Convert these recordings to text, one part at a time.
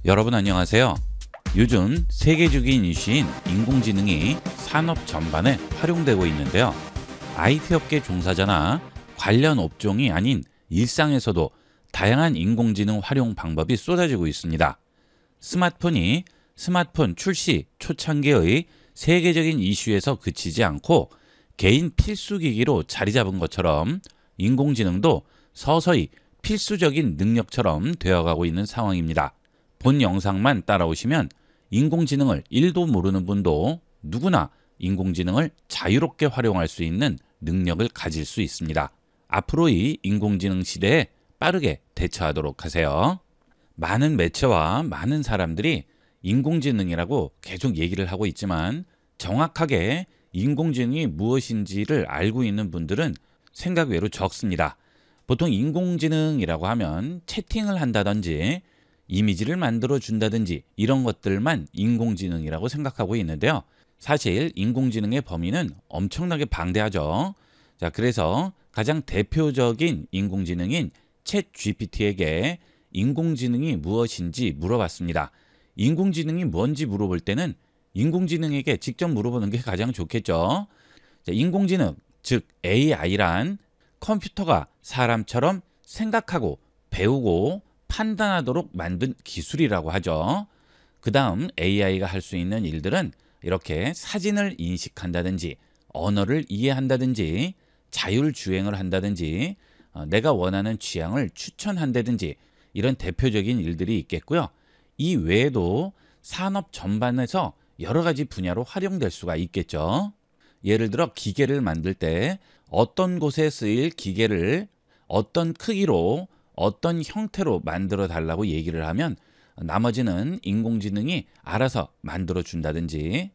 여러분 안녕하세요. 요즘 세계적인 이슈인 인공지능이 산업 전반에 활용되고 있는데요. IT 업계 종사자나 관련 업종이 아닌 일상에서도 다양한 인공지능 활용 방법이 쏟아지고 있습니다. 스마트폰 출시 초창기의 세계적인 이슈에서 그치지 않고 개인 필수 기기로 자리 잡은 것처럼 인공지능도 서서히 필수적인 능력처럼 되어가고 있는 상황입니다. 본 영상만 따라오시면 인공지능을 1도 모르는 분도 누구나 인공지능을 자유롭게 활용할 수 있는 능력을 가질 수 있습니다. 앞으로의 인공지능 시대에 빠르게 대처하도록 하세요. 많은 매체와 많은 사람들이 인공지능이라고 계속 얘기를 하고 있지만 정확하게 인공지능이 무엇인지를 알고 있는 분들은 생각 외로 적습니다. 보통 인공지능이라고 하면 채팅을 한다든지 이미지를 만들어 준다든지 이런 것들만 인공지능이라고 생각하고 있는데요. 사실 인공지능의 범위는 엄청나게 방대하죠. 자, 그래서 가장 대표적인 인공지능인 챗 GPT에게 인공지능이 무엇인지 물어봤습니다. 인공지능이 뭔지 물어볼 때는 인공지능에게 직접 물어보는 게 가장 좋겠죠. 자, 인공지능, 즉 AI란 컴퓨터가 사람처럼 생각하고 배우고 판단하도록 만든 기술이라고 하죠. 그 다음 AI가 할 수 있는 일들은 이렇게 사진을 인식한다든지 언어를 이해한다든지 자율주행을 한다든지 내가 원하는 취향을 추천한다든지 이런 대표적인 일들이 있겠고요. 이 외에도 산업 전반에서 여러 가지 분야로 활용될 수가 있겠죠. 예를 들어 기계를 만들 때 어떤 곳에 쓰일 기계를 어떤 크기로 어떤 형태로 만들어 달라고 얘기를 하면 나머지는 인공지능이 알아서 만들어 준다든지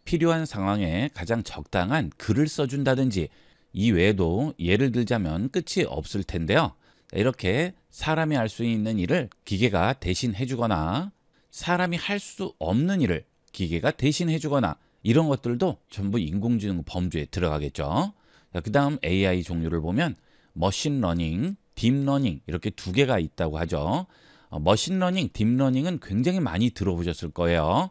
필요한 상황에 가장 적당한 글을 써준다든지 이 외에도 예를 들자면 끝이 없을 텐데요. 이렇게 사람이 할 수 있는 일을 기계가 대신 해주거나 사람이 할 수 없는 일을 기계가 대신 해주거나 이런 것들도 전부 인공지능 범주에 들어가겠죠. 그 다음 AI 종류를 보면 머신러닝, 딥러닝 이렇게 두 개가 있다고 하죠. 머신러닝, 딥러닝은 굉장히 많이 들어보셨을 거예요.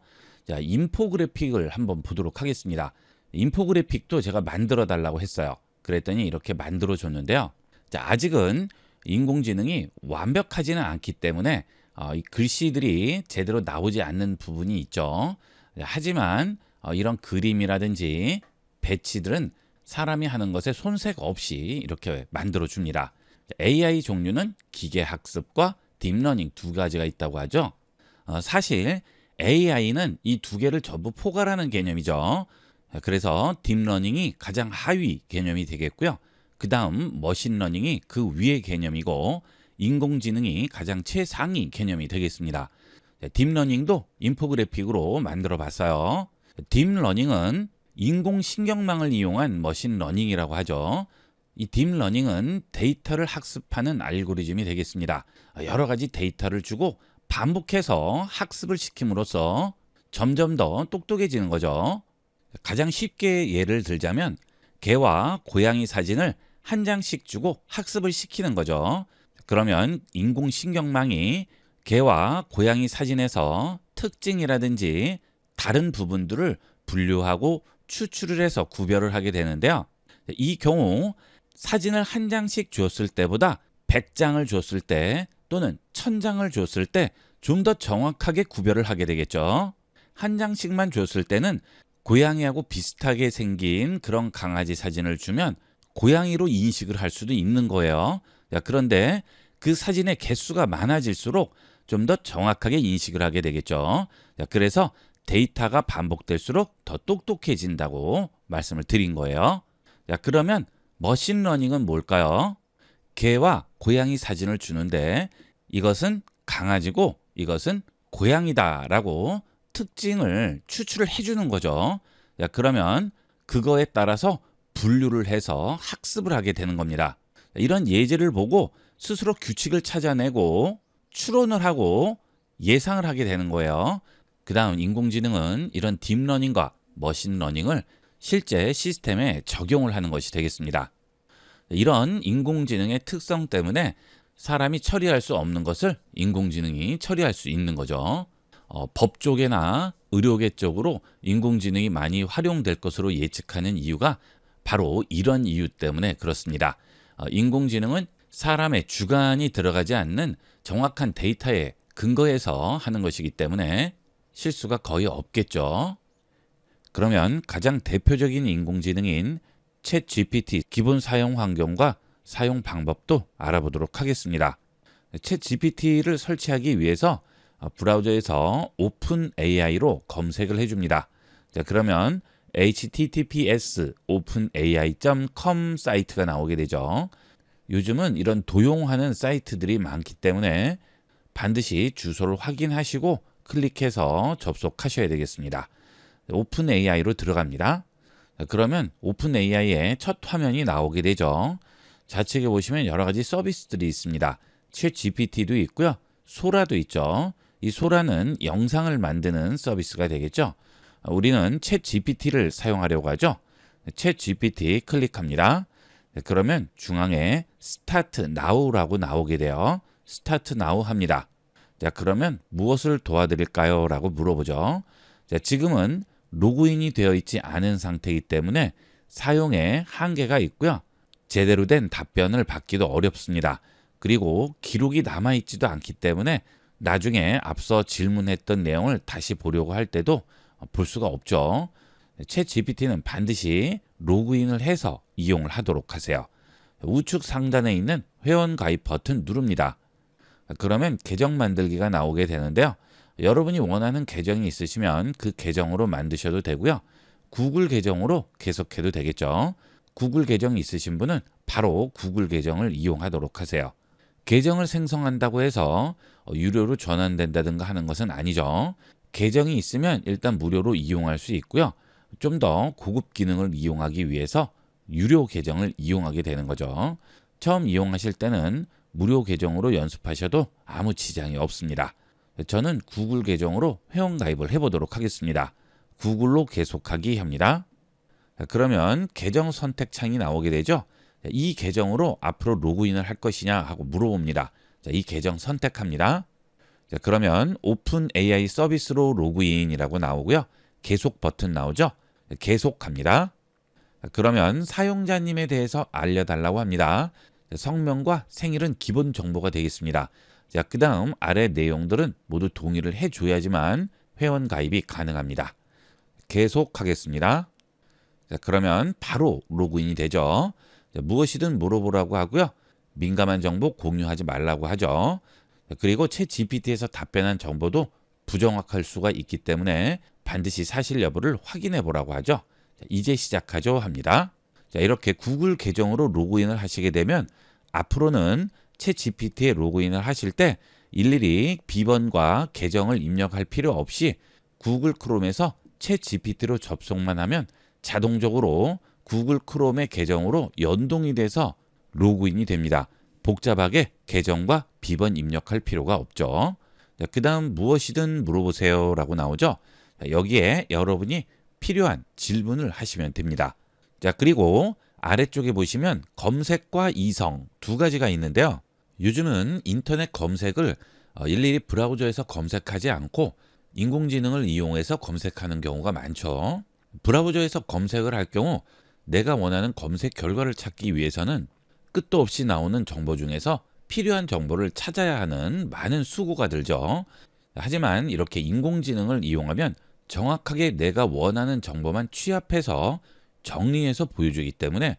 자, 인포그래픽을 한번 보도록 하겠습니다. 인포그래픽도 제가 만들어 달라고 했어요. 그랬더니 이렇게 만들어 줬는데요. 자, 아직은 인공지능이 완벽하지는 않기 때문에 이 글씨들이 제대로 나오지 않는 부분이 있죠. 하지만 이런 그림이라든지 배치들은 사람이 하는 것에 손색 없이 이렇게 만들어 줍니다. AI 종류는 기계 학습과 딥러닝 두 가지가 있다고 하죠. 사실 AI는 이 두 개를 전부 포괄하는 개념이죠. 그래서 딥러닝이 가장 하위 개념이 되겠고요. 그 다음 머신러닝이 그 위의 개념이고 인공지능이 가장 최상위 개념이 되겠습니다. 딥러닝도 인포그래픽으로 만들어 봤어요. 딥러닝은 인공신경망을 이용한 머신러닝이라고 하죠. 이 딥러닝은 데이터를 학습하는 알고리즘이 되겠습니다. 여러 가지 데이터를 주고 반복해서 학습을 시킴으로써 점점 더 똑똑해지는 거죠. 가장 쉽게 예를 들자면 개와 고양이 사진을 한 장씩 주고 학습을 시키는 거죠. 그러면 인공신경망이 개와 고양이 사진에서 특징이라든지 다른 부분들을 분류하고 추출을 해서 구별을 하게 되는데요. 이 경우 사진을 한 장씩 줬을 때보다 100장을 줬을 때 또는 1000장을 줬을 때 좀 더 정확하게 구별을 하게 되겠죠. 한 장씩만 줬을 때는 고양이하고 비슷하게 생긴 그런 강아지 사진을 주면 고양이로 인식을 할 수도 있는 거예요. 그런데 그 사진의 개수가 많아질수록 좀 더 정확하게 인식을 하게 되겠죠. 그래서 데이터가 반복될수록 더 똑똑해진다고 말씀을 드린 거예요. 그러면 머신러닝은 뭘까요? 개와 고양이 사진을 주는데 이것은 강아지고 이것은 고양이다라고 특징을 추출을 해주는 거죠. 그러면 그거에 따라서 분류를 해서 학습을 하게 되는 겁니다. 이런 예제를 보고 스스로 규칙을 찾아내고 추론을 하고 예상을 하게 되는 거예요. 그 다음 인공지능은 이런 딥러닝과 머신러닝을 실제 시스템에 적용을 하는 것이 되겠습니다. 이런 인공지능의 특성 때문에 사람이 처리할 수 없는 것을 인공지능이 처리할 수 있는 거죠. 법 쪽이나 의료계 쪽으로 인공지능이 많이 활용될 것으로 예측하는 이유가 바로 이런 이유 때문에 그렇습니다. 인공지능은 사람의 주관이 들어가지 않는 정확한 데이터에 근거해서 하는 것이기 때문에 실수가 거의 없겠죠. 그러면 가장 대표적인 인공지능인 챗 GPT 기본 사용 환경과 사용 방법도 알아보도록 하겠습니다. 챗 GPT를 설치하기 위해서 브라우저에서 오픈 AI로 검색을 해줍니다. 자, 그러면 https openai.com 사이트가 나오게 되죠. 요즘은 이런 도용하는 사이트들이 많기 때문에 반드시 주소를 확인하시고 클릭해서 접속하셔야 되겠습니다. 오픈 AI로 들어갑니다. 자, 그러면 오픈 AI의 첫 화면이 나오게 되죠. 좌측에 보시면 여러 가지 서비스들이 있습니다. 챗 GPT도 있고요. 소라도 있죠. 이 소라는 영상을 만드는 서비스가 되겠죠. 우리는 챗 GPT를 사용하려고 하죠. 챗 GPT 클릭합니다. 그러면 중앙에 스타트 나우라고 나오게 돼요. 스타트 나우 합니다. 자, 그러면 무엇을 도와드릴까요? 라고 물어보죠. 자, 지금은 로그인이 되어 있지 않은 상태이기 때문에 사용에 한계가 있고요. 제대로 된 답변을 받기도 어렵습니다. 그리고 기록이 남아있지도 않기 때문에 나중에 앞서 질문했던 내용을 다시 보려고 할 때도 볼 수가 없죠. 챗 GPT는 반드시 로그인을 해서 이용을 하도록 하세요. 우측 상단에 있는 회원 가입 버튼 누릅니다. 그러면 계정 만들기가 나오게 되는데요. 여러분이 원하는 계정이 있으시면 그 계정으로 만드셔도 되고요. 구글 계정으로 계속해도 되겠죠. 구글 계정이 있으신 분은 바로 구글 계정을 이용하도록 하세요. 계정을 생성한다고 해서 유료로 전환된다든가 하는 것은 아니죠. 계정이 있으면 일단 무료로 이용할 수 있고요. 좀 더 고급 기능을 이용하기 위해서 유료 계정을 이용하게 되는 거죠. 처음 이용하실 때는 무료 계정으로 연습하셔도 아무 지장이 없습니다. 저는 구글 계정으로 회원 가입을 해보도록 하겠습니다. 구글로 계속하기 합니다. 그러면 계정 선택 창이 나오게 되죠. 이 계정으로 앞으로 로그인을 할 것이냐 하고 물어봅니다. 자, 이 계정 선택합니다. 자, 그러면 오픈 AI 서비스로 로그인이라고 나오고요. 계속 버튼 나오죠. 계속합니다. 자, 그러면 사용자님에 대해서 알려달라고 합니다. 자, 성명과 생일은 기본 정보가 되겠습니다. 자, 그 다음 아래 내용들은 모두 동의를 해줘야지만 회원 가입이 가능합니다. 계속하겠습니다. 자, 그러면 바로 로그인이 되죠. 자, 무엇이든 물어보라고 하고요. 민감한 정보 공유하지 말라고 하죠. 자, 그리고 챗 GPT에서 답변한 정보도 부정확할 수가 있기 때문에 반드시 사실 여부를 확인해 보라고 하죠. 자, 이제 시작하죠 합니다. 자, 이렇게 구글 계정으로 로그인을 하시게 되면 앞으로는 챗 GPT에 로그인을 하실 때 일일이 비번과 계정을 입력할 필요 없이 구글 크롬에서 챗 GPT로 접속만 하면 자동적으로 구글 크롬의 계정으로 연동이 돼서 로그인이 됩니다. 복잡하게 계정과 비번 입력할 필요가 없죠. 그 다음 무엇이든 물어보세요 라고 나오죠. 자, 여기에 여러분이 필요한 질문을 하시면 됩니다. 자, 그리고 아래쪽에 보시면 검색과 이성 두 가지가 있는데요. 요즘은 인터넷 검색을 일일이 브라우저에서 검색하지 않고 인공지능을 이용해서 검색하는 경우가 많죠. 브라우저에서 검색을 할 경우 내가 원하는 검색 결과를 찾기 위해서는 끝도 없이 나오는 정보 중에서 필요한 정보를 찾아야 하는 많은 수고가 들죠. 하지만 이렇게 인공지능을 이용하면 정확하게 내가 원하는 정보만 취합해서 정리해서 보여주기 때문에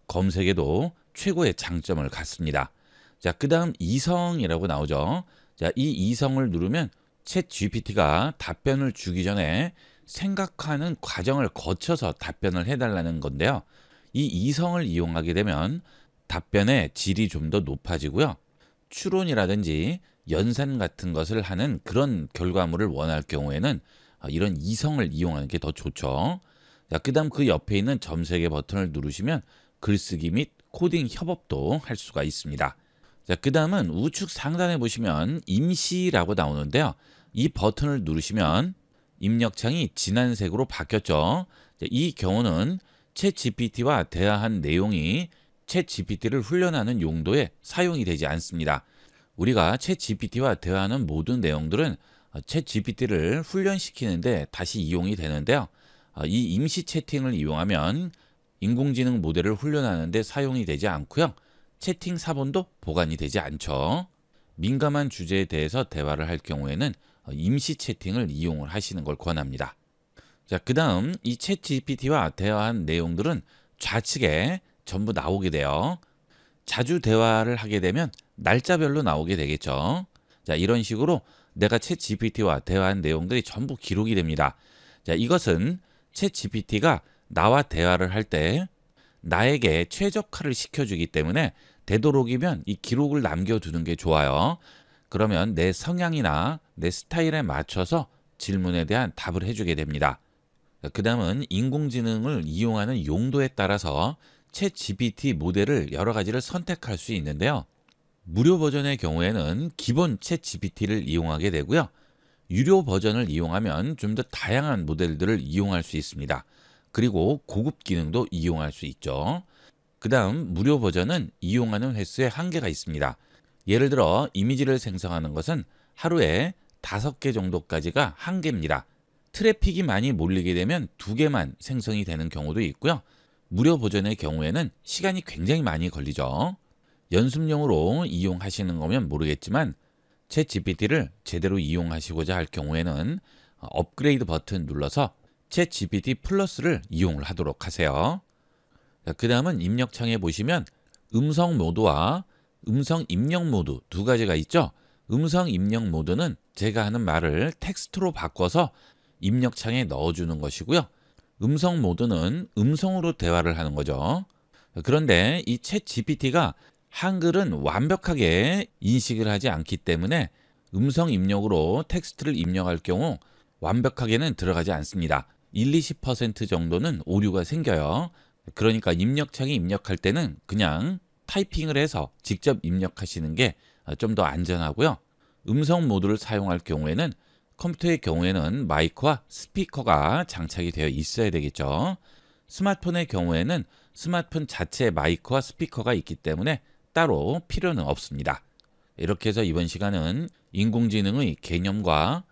검색에도 최고의 장점을 갖습니다. 자, 그 다음 이성이라고 나오죠. 자, 이 이성을 누르면 챗 GPT가 답변을 주기 전에 생각하는 과정을 거쳐서 답변을 해달라는 건데요. 이 이성을 이용하게 되면 답변의 질이 좀 더 높아지고요. 추론이라든지 연산 같은 것을 하는 그런 결과물을 원할 경우에는 이런 이성을 이용하는 게 더 좋죠. 자, 그 다음 그 옆에 있는 점 3개 버튼을 누르시면 글쓰기 및 코딩 협업도 할 수가 있습니다. 자, 그 다음은 우측 상단에 보시면 임시라고 나오는데요. 이 버튼을 누르시면 입력창이 진한 색으로 바뀌었죠. 자, 이 경우는 챗 GPT와 대화한 내용이 챗 GPT를 훈련하는 용도에 사용이 되지 않습니다. 우리가 챗 GPT와 대화하는 모든 내용들은 챗 GPT를 훈련시키는데 다시 이용이 되는데요. 이 임시 채팅을 이용하면 인공지능 모델을 훈련하는 데 사용이 되지 않고요. 채팅 사본도 보관이 되지 않죠. 민감한 주제에 대해서 대화를 할 경우에는 임시 채팅을 이용을 하시는 걸 권합니다. 자, 그다음 이 챗 GPT와 대화한 내용들은 좌측에 전부 나오게 돼요. 자주 대화를 하게 되면 날짜별로 나오게 되겠죠. 자, 이런 식으로 내가 챗 GPT와 대화한 내용들이 전부 기록이 됩니다. 자, 이것은 챗 GPT가 나와 대화를 할 때 나에게 최적화를 시켜주기 때문에 되도록이면 이 기록을 남겨두는 게 좋아요. 그러면 내 성향이나 내 스타일에 맞춰서 질문에 대한 답을 해주게 됩니다. 그 다음은 인공지능을 이용하는 용도에 따라서 챗 GPT 모델을 여러 가지를 선택할 수 있는데요. 무료 버전의 경우에는 기본 챗 GPT를 이용하게 되고요. 유료 버전을 이용하면 좀 더 다양한 모델들을 이용할 수 있습니다. 그리고 고급 기능도 이용할 수 있죠. 그 다음 무료 버전은 이용하는 횟수에 한계가 있습니다. 예를 들어 이미지를 생성하는 것은 하루에 5개 정도까지가 한계입니다. 트래픽이 많이 몰리게 되면 2개만 생성이 되는 경우도 있고요. 무료 버전의 경우에는 시간이 굉장히 많이 걸리죠. 연습용으로 이용하시는 거면 모르겠지만 챗 GPT를 제대로 이용하시고자 할 경우에는 업그레이드 버튼 눌러서 챗 GPT 플러스를 이용을 하도록 하세요. 그 다음은 입력창에 보시면 음성 모드와 음성 입력 모드 두 가지가 있죠. 음성 입력 모드는 제가 하는 말을 텍스트로 바꿔서 입력창에 넣어주는 것이고요. 음성 모드는 음성으로 대화를 하는 거죠. 그런데 이 챗 GPT가 한글은 완벽하게 인식을 하지 않기 때문에 음성 입력으로 텍스트를 입력할 경우 완벽하게는 들어가지 않습니다. 1-20% 정도는 오류가 생겨요. 그러니까 입력창에 입력할 때는 그냥 타이핑을 해서 직접 입력하시는 게 좀 더 안전하고요. 음성 모드를 사용할 경우에는 컴퓨터의 경우에는 마이크와 스피커가 장착이 되어 있어야 되겠죠. 스마트폰의 경우에는 스마트폰 자체에 마이크와 스피커가 있기 때문에 따로 필요는 없습니다. 이렇게 해서 이번 시간은 인공지능의 개념과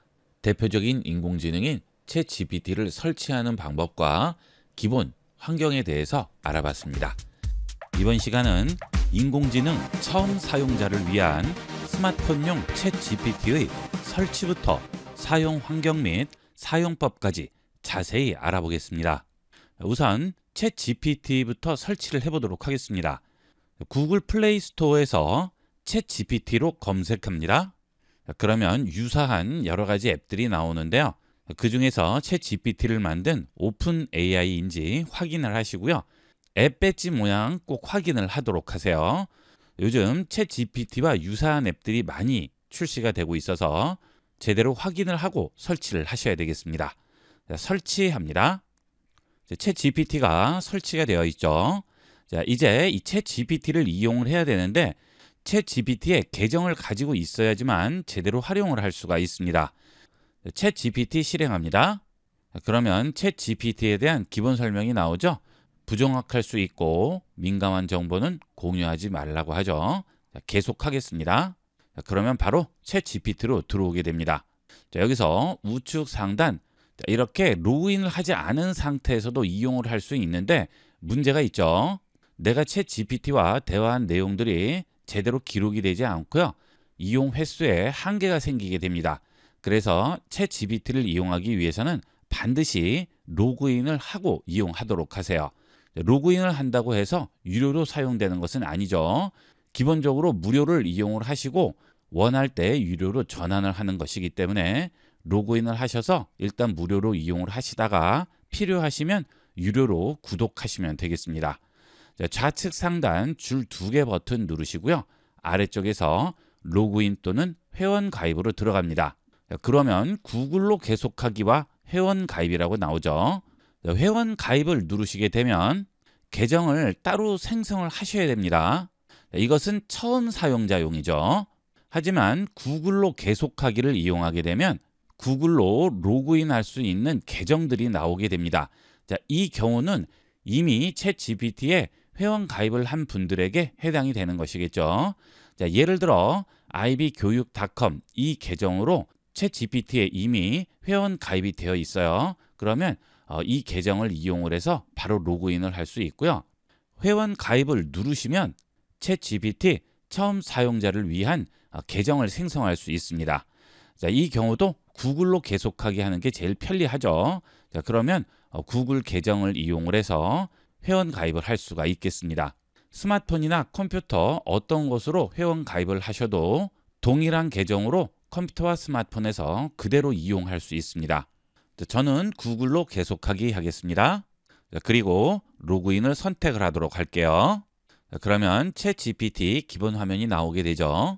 대표적인 인공지능인 챗 GPT를 설치하는 방법과 기본 환경에 대해서 알아봤습니다. 이번 시간은 인공지능 처음 사용자를 위한 스마트폰용 챗 GPT의 설치부터 사용 환경 및 사용법까지 자세히 알아보겠습니다. 우선 챗 GPT부터 설치를 해보도록 하겠습니다. 구글 플레이 스토어에서 챗 GPT로 검색합니다. 그러면 유사한 여러 가지 앱들이 나오는데요. 그 중에서 챗 GPT를 만든 오픈 AI인지 확인을 하시고요. 앱 배지 모양 꼭 확인을 하도록 하세요. 요즘 챗 GPT와 유사한 앱들이 많이 출시가 되고 있어서 제대로 확인을 하고 설치를 하셔야 되겠습니다. 자, 설치합니다. 챗 GPT가 설치가 되어 있죠. 자, 이제 이 챗 GPT를 이용을 해야 되는데 챗 GPT의 계정을 가지고 있어야지만 제대로 활용을 할 수가 있습니다. 챗 GPT 실행합니다. 그러면 챗 GPT에 대한 기본 설명이 나오죠. 부정확할 수 있고 민감한 정보는 공유하지 말라고 하죠. 자, 계속하겠습니다. 자, 그러면 바로 챗 GPT로 들어오게 됩니다. 자, 여기서 우측 상단 이렇게 로그인을 하지 않은 상태에서도 이용을 할 수 있는데 문제가 있죠. 내가 챗 GPT와 대화한 내용들이 제대로 기록이 되지 않고요. 이용 횟수에 한계가 생기게 됩니다. 그래서 챗 GPT를 이용하기 위해서는 반드시 로그인을 하고 이용하도록 하세요. 로그인을 한다고 해서 유료로 사용되는 것은 아니죠. 기본적으로 무료를 이용을 하시고 원할 때 유료로 전환을 하는 것이기 때문에 로그인을 하셔서 일단 무료로 이용을 하시다가 필요하시면 유료로 구독하시면 되겠습니다. 자, 좌측 상단 줄 2개 버튼 누르시고요. 아래쪽에서 로그인 또는 회원 가입으로 들어갑니다. 자, 그러면 구글로 계속하기와 회원 가입이라고 나오죠. 자, 회원 가입을 누르시게 되면 계정을 따로 생성을 하셔야 됩니다. 자, 이것은 처음 사용자용이죠. 하지만 구글로 계속하기를 이용하게 되면 구글로 로그인할 수 있는 계정들이 나오게 됩니다. 자, 이 경우는 이미 챗 GPT에 회원 가입을 한 분들에게 해당이 되는 것이겠죠. 자, 예를 들어 ib교육.com 이 계정으로 챗GPT에 이미 회원 가입이 되어 있어요. 그러면 이 계정을 이용을 해서 바로 로그인을 할 수 있고요. 회원 가입을 누르시면 챗GPT 처음 사용자를 위한 계정을 생성할 수 있습니다. 자, 이 경우도 구글로 계속하게 하는 게 제일 편리하죠. 자, 그러면 구글 계정을 이용을 해서 회원 가입을 할 수가 있겠습니다. 스마트폰이나 컴퓨터 어떤 것으로 회원 가입을 하셔도 동일한 계정으로 컴퓨터와 스마트폰에서 그대로 이용할 수 있습니다. 자, 저는 구글로 계속하기 하겠습니다. 자, 그리고 로그인을 선택을 하도록 할게요. 자, 그러면 챗GPT 기본 화면이 나오게 되죠.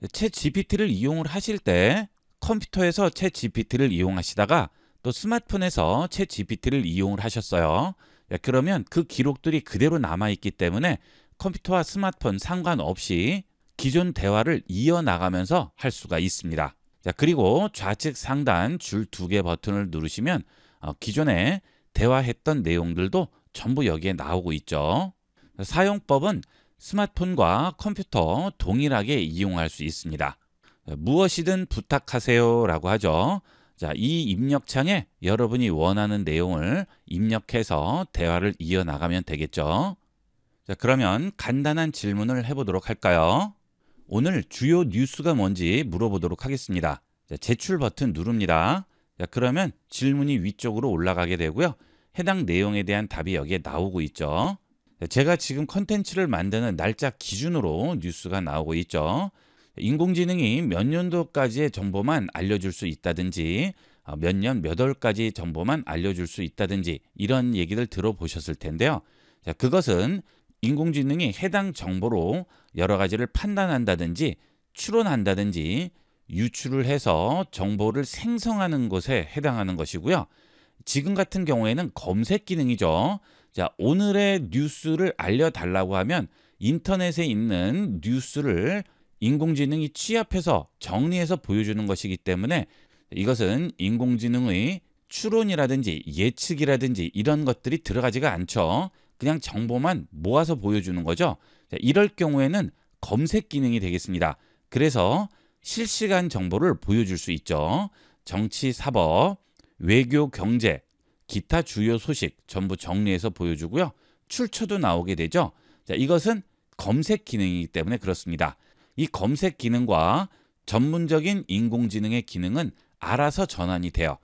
챗GPT를 이용을 하실 때 컴퓨터에서 챗GPT를 이용하시다가 또 스마트폰에서 챗GPT를 이용을 하셨어요. 그러면 그 기록들이 그대로 남아있기 때문에 컴퓨터와 스마트폰 상관없이 기존 대화를 이어나가면서 할 수가 있습니다. 자, 그리고 좌측 상단 줄 2개 버튼을 누르시면 기존에 대화했던 내용들도 전부 여기에 나오고 있죠. 사용법은 스마트폰과 컴퓨터 동일하게 이용할 수 있습니다. 무엇이든 부탁하세요 라고 하죠. 자, 이 입력창에 여러분이 원하는 내용을 입력해서 대화를 이어나가면 되겠죠. 자, 그러면 간단한 질문을 해보도록 할까요? 오늘 주요 뉴스가 뭔지 물어보도록 하겠습니다. 자, 제출 버튼 누릅니다. 자, 그러면 질문이 위쪽으로 올라가게 되고요. 해당 내용에 대한 답이 여기에 나오고 있죠. 자, 제가 지금 컨텐츠를 만드는 날짜 기준으로 뉴스가 나오고 있죠. 인공지능이 몇 년도까지의 정보만 알려줄 수 있다든지 몇 년 몇 월까지 정보만 알려줄 수 있다든지 이런 얘기를 들어보셨을 텐데요. 자, 그것은 인공지능이 해당 정보로 여러 가지를 판단한다든지 추론한다든지 유출을 해서 정보를 생성하는 것에 해당하는 것이고요. 지금 같은 경우에는 검색 기능이죠. 자, 오늘의 뉴스를 알려달라고 하면 인터넷에 있는 뉴스를 인공지능이 취합해서 정리해서 보여주는 것이기 때문에 이것은 인공지능의 추론이라든지 예측이라든지 이런 것들이 들어가지가 않죠. 그냥 정보만 모아서 보여주는 거죠. 자, 이럴 경우에는 검색 기능이 되겠습니다. 그래서 실시간 정보를 보여줄 수 있죠. 정치, 사법, 외교, 경제, 기타 주요 소식 전부 정리해서 보여주고요. 출처도 나오게 되죠. 자, 이것은 검색 기능이기 때문에 그렇습니다. 이 검색 기능과 전문적인 인공지능의 기능은 알아서 전환이 돼요.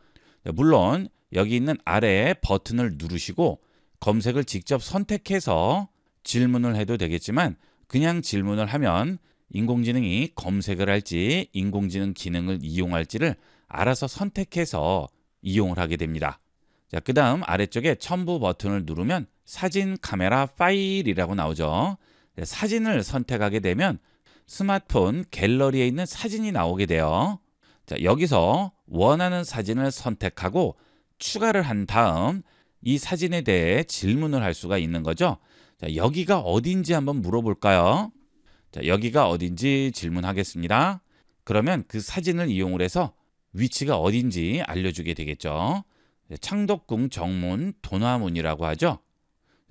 물론 여기 있는 아래 버튼을 누르시고 검색을 직접 선택해서 질문을 해도 되겠지만 그냥 질문을 하면 인공지능이 검색을 할지 인공지능 기능을 이용할지를 알아서 선택해서 이용을 하게 됩니다. 자, 그 다음 아래쪽에 첨부 버튼을 누르면 사진, 카메라, 파일이라고 나오죠. 사진을 선택하게 되면 스마트폰 갤러리에 있는 사진이 나오게 돼요. 자, 여기서 원하는 사진을 선택하고 추가를 한 다음 이 사진에 대해 질문을 할 수가 있는 거죠. 자, 여기가 어딘지 한번 물어볼까요? 자, 여기가 어딘지 질문하겠습니다. 그러면 그 사진을 이용을 해서 위치가 어딘지 알려주게 되겠죠. 창덕궁 정문 도나문이라고 하죠.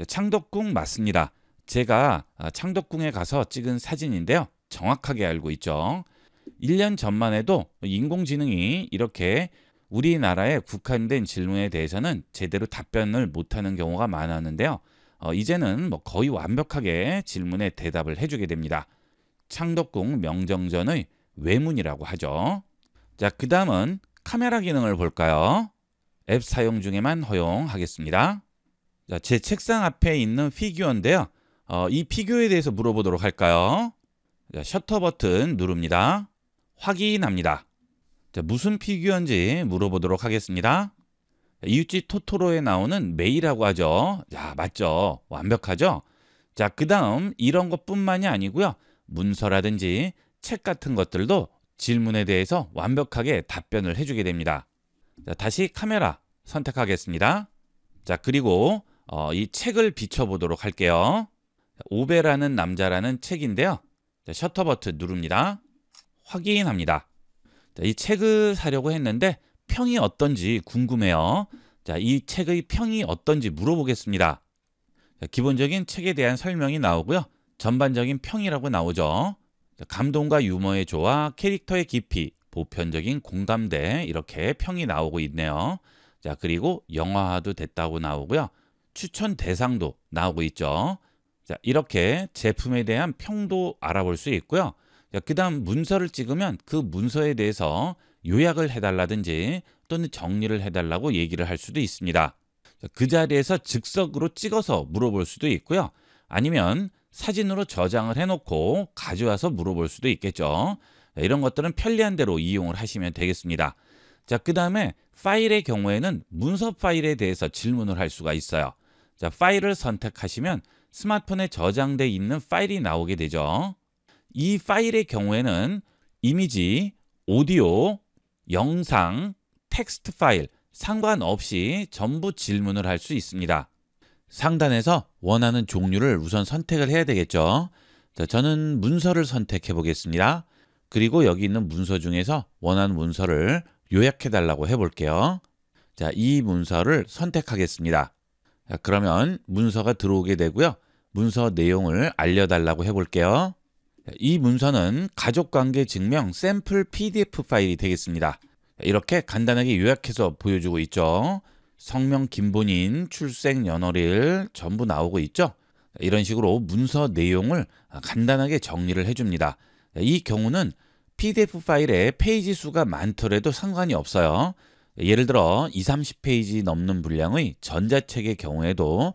창덕궁 맞습니다. 제가 창덕궁에 가서 찍은 사진인데요. 정확하게 알고 있죠. 1년 전만 해도 인공지능이 이렇게 우리나라에 국한된 질문에 대해서는 제대로 답변을 못하는 경우가 많았는데요. 이제는 거의 완벽하게 질문에 대답을 해주게 됩니다. 창덕궁 명정전의 외문이라고 하죠. 자, 그 다음은 카메라 기능을 볼까요? 앱 사용 중에만 허용하겠습니다. 자, 제 책상 앞에 있는 피규어인데요. 이 피규어에 대해서 물어보도록 할까요? 자, 셔터 버튼 누릅니다. 확인합니다. 자, 무슨 피규어인지 물어보도록 하겠습니다. 이웃집 토토로에 나오는 메이라고 하죠. 자, 맞죠? 완벽하죠? 자, 그 다음 이런 것뿐만이 아니고요. 문서라든지 책 같은 것들도 질문에 대해서 완벽하게 답변을 해주게 됩니다. 자, 다시 카메라 선택하겠습니다. 자, 그리고 이 책을 비춰보도록 할게요. 오베라는 남자라는 책인데요. 자, 셔터 버튼 누릅니다. 확인합니다. 자, 이 책을 사려고 했는데 평이 어떤지 궁금해요. 자, 이 책의 평이 어떤지 물어보겠습니다. 자, 기본적인 책에 대한 설명이 나오고요. 전반적인 평이라고 나오죠. 자, 감동과 유머의 조화, 캐릭터의 깊이, 보편적인 공감대 이렇게 평이 나오고 있네요. 자, 그리고 영화화도 됐다고 나오고요. 추천 대상도 나오고 있죠. 자, 이렇게 제품에 대한 평도 알아볼 수 있고요. 자, 그다음 문서를 찍으면 그 문서에 대해서 요약을 해달라든지 또는 정리를 해달라고 얘기를 할 수도 있습니다. 자, 그 자리에서 즉석으로 찍어서 물어볼 수도 있고요. 아니면 사진으로 저장을 해놓고 가져와서 물어볼 수도 있겠죠. 자, 이런 것들은 편리한 대로 이용을 하시면 되겠습니다. 자, 그 다음에 파일의 경우에는 문서 파일에 대해서 질문을 할 수가 있어요. 자, 파일을 선택하시면 스마트폰에 저장돼 있는 파일이 나오게 되죠. 이 파일의 경우에는 이미지, 오디오, 영상, 텍스트 파일 상관없이 전부 질문을 할 수 있습니다. 상단에서 원하는 종류를 우선 선택을 해야 되겠죠. 자, 저는 문서를 선택해 보겠습니다. 그리고 여기 있는 문서 중에서 원하는 문서를 요약해 달라고 해볼게요. 자, 이 문서를 선택하겠습니다. 자, 그러면 문서가 들어오게 되고요. 문서 내용을 알려달라고 해볼게요. 자, 이 문서는 가족관계 증명 샘플 PDF 파일이 되겠습니다. 자, 이렇게 간단하게 요약해서 보여주고 있죠. 성명, 김본인, 출생, 연월일 전부 나오고 있죠. 자, 이런 식으로 문서 내용을 간단하게 정리를 해줍니다. 자, 이 경우는 PDF 파일에 페이지 수가 많더라도 상관이 없어요. 예를 들어 20, 30페이지 넘는 분량의 전자책의 경우에도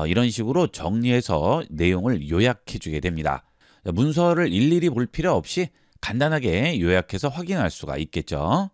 이런 식으로 정리해서 내용을 요약해 주게 됩니다. 문서를 일일이 볼 필요 없이 간단하게 요약해서 확인할 수가 있겠죠.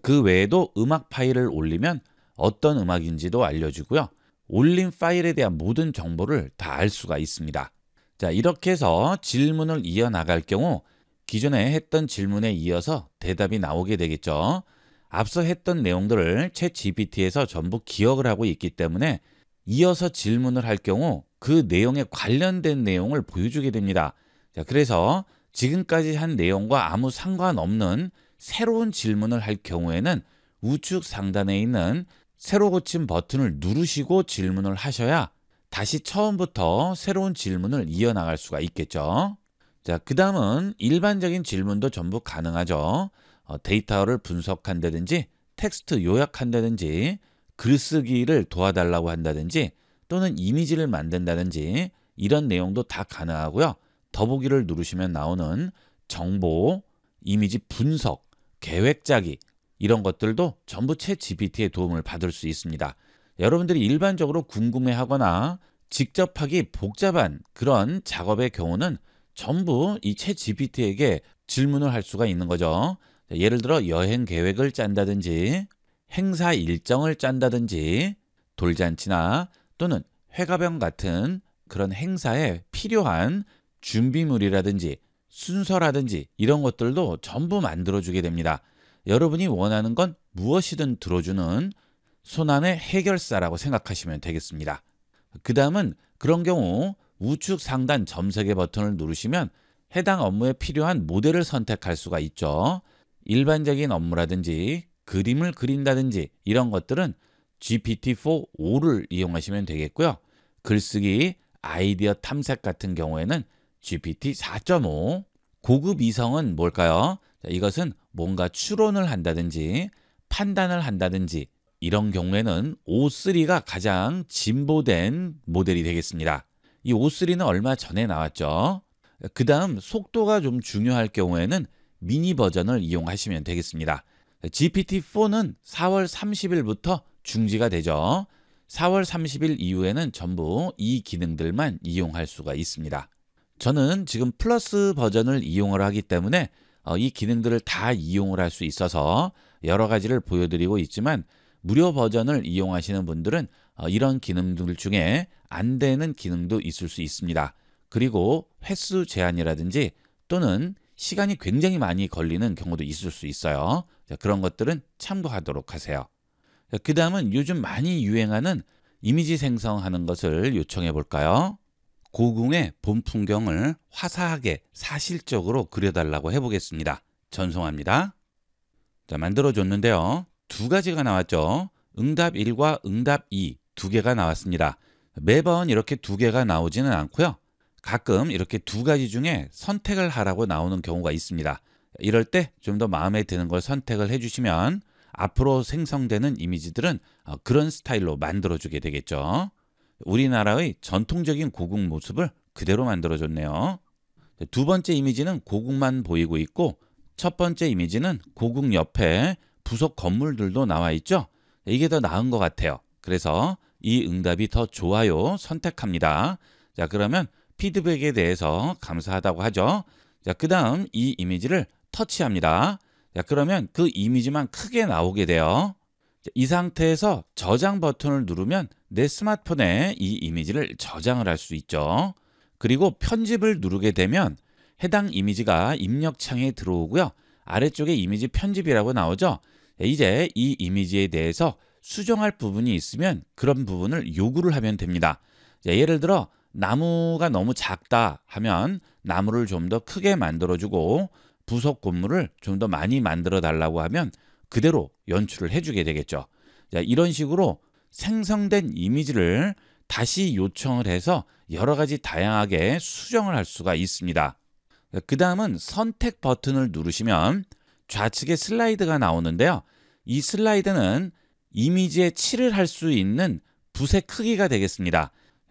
그 외에도 음악 파일을 올리면 어떤 음악인지도 알려주고요. 올린 파일에 대한 모든 정보를 다 알 수가 있습니다. 자, 이렇게 해서 질문을 이어나갈 경우 기존에 했던 질문에 이어서 대답이 나오게 되겠죠. 앞서 했던 내용들을 챗 GPT에서 전부 기억을 하고 있기 때문에 이어서 질문을 할 경우 그 내용에 관련된 내용을 보여주게 됩니다. 자, 그래서 지금까지 한 내용과 아무 상관없는 새로운 질문을 할 경우에는 우측 상단에 있는 새로 고침 버튼을 누르시고 질문을 하셔야 다시 처음부터 새로운 질문을 이어나갈 수가 있겠죠. 자, 그 다음은 일반적인 질문도 전부 가능하죠. 데이터를 분석한다든지 텍스트 요약한다든지 글쓰기를 도와달라고 한다든지 또는 이미지를 만든다든지 이런 내용도 다 가능하고요. 더보기를 누르시면 나오는 정보, 이미지 분석, 계획 짜기 이런 것들도 전부 챗 GPT의 도움을 받을 수 있습니다. 여러분들이 일반적으로 궁금해하거나 직접 하기 복잡한 그런 작업의 경우는 전부 이 챗 GPT에게 질문을 할 수가 있는 거죠. 예를 들어 여행 계획을 짠다든지 행사 일정을 짠다든지 돌잔치나 또는 회가병 같은 그런 행사에 필요한 준비물이라든지 순서라든지 이런 것들도 전부 만들어주게 됩니다. 여러분이 원하는 건 무엇이든 들어주는 손안의 해결사라고 생각하시면 되겠습니다. 그 다음은 그런 경우 우측 상단 점색의 버튼을 누르시면 해당 업무에 필요한 모델을 선택할 수가 있죠. 일반적인 업무라든지 그림을 그린다든지 이런 것들은 GPT-4.5를 이용하시면 되겠고요. 글쓰기, 아이디어 탐색 같은 경우에는 GPT-4.5, 고급 이성은 뭘까요? 자, 이것은 뭔가 추론을 한다든지 판단을 한다든지 이런 경우에는 O3가 가장 진보된 모델이 되겠습니다. 이 O3는 얼마 전에 나왔죠. 그 다음 속도가 좀 중요할 경우에는 미니 버전을 이용하시면 되겠습니다. GPT-4는 4월 30일부터 중지가 되죠. 4월 30일 이후에는 전부 이 기능들만 이용할 수가 있습니다. 저는 지금 플러스 버전을 이용을 하기 때문에 이 기능들을 다 이용을 할 수 있어서 여러 가지를 보여드리고 있지만 무료 버전을 이용하시는 분들은 이런 기능들 중에 안 되는 기능도 있을 수 있습니다. 그리고 횟수 제한이라든지 또는 시간이 굉장히 많이 걸리는 경우도 있을 수 있어요. 자, 그런 것들은 참고하도록 하세요. 그 다음은 요즘 많이 유행하는 이미지 생성하는 것을 요청해 볼까요? 고궁의 봄 풍경을 화사하게 사실적으로 그려달라고 해보겠습니다. 전송합니다. 자, 만들어줬는데요. 두 가지가 나왔죠. 응답 1과 응답 2 두 개가 나왔습니다. 매번 이렇게 두 개가 나오지는 않고요. 가끔 이렇게 두 가지 중에 선택을 하라고 나오는 경우가 있습니다. 이럴 때 좀 더 마음에 드는 걸 선택을 해주시면 앞으로 생성되는 이미지들은 그런 스타일로 만들어주게 되겠죠. 우리나라의 전통적인 고국 모습을 그대로 만들어줬네요. 두 번째 이미지는 고국만 보이고 있고 첫 번째 이미지는 고국 옆에 부속 건물들도 나와 있죠. 이게 더 나은 것 같아요. 그래서 이 응답이 더 좋아요 선택합니다. 자, 그러면 피드백에 대해서 감사하다고 하죠. 자, 그 다음 이 이미지를 터치합니다. 자, 그러면 그 이미지만 크게 나오게 돼요. 자, 이 상태에서 저장 버튼을 누르면 내 스마트폰에 이 이미지를 저장을 할 수 있죠. 그리고 편집을 누르게 되면 해당 이미지가 입력창에 들어오고요. 아래쪽에 이미지 편집이라고 나오죠. 이제 이 이미지에 대해서 수정할 부분이 있으면 그런 부분을 요구를 하면 됩니다. 자, 예를 들어 나무가 너무 작다 하면 나무를 좀 더 크게 만들어주고 부속 건물을 좀 더 많이 만들어 달라고 하면 그대로 연출을 해주게 되겠죠. 자, 이런 식으로 생성된 이미지를 다시 요청을 해서 여러 가지 다양하게 수정을 할 수가 있습니다. 그 다음은 선택 버튼을 누르시면 좌측에 슬라이드가 나오는데요. 이 슬라이드는 이미지에 칠을 할 수 있는 붓의 크기가 되겠습니다.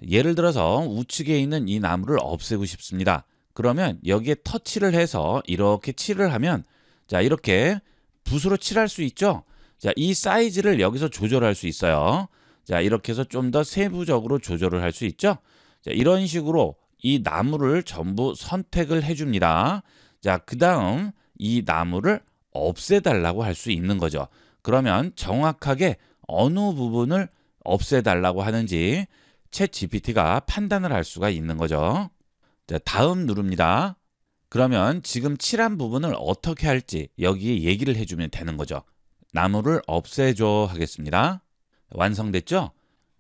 예를 들어서 우측에 있는 이 나무를 없애고 싶습니다. 그러면 여기에 터치를 해서 이렇게 칠을 하면 자, 이렇게 붓으로 칠할 수 있죠. 자, 이 사이즈를 여기서 조절할 수 있어요. 자, 이렇게 해서 좀 더 세부적으로 조절을 할 수 있죠. 자, 이런 식으로 이 나무를 전부 선택을 해줍니다. 자, 그 다음 이 나무를 없애달라고 할 수 있는 거죠. 그러면 정확하게 어느 부분을 없애달라고 하는지 챗 GPT가 판단을 할 수가 있는 거죠. 자, 다음 누릅니다. 그러면 지금 칠한 부분을 어떻게 할지 여기에 얘기를 해주면 되는 거죠. 나무를 없애줘 하겠습니다. 완성됐죠?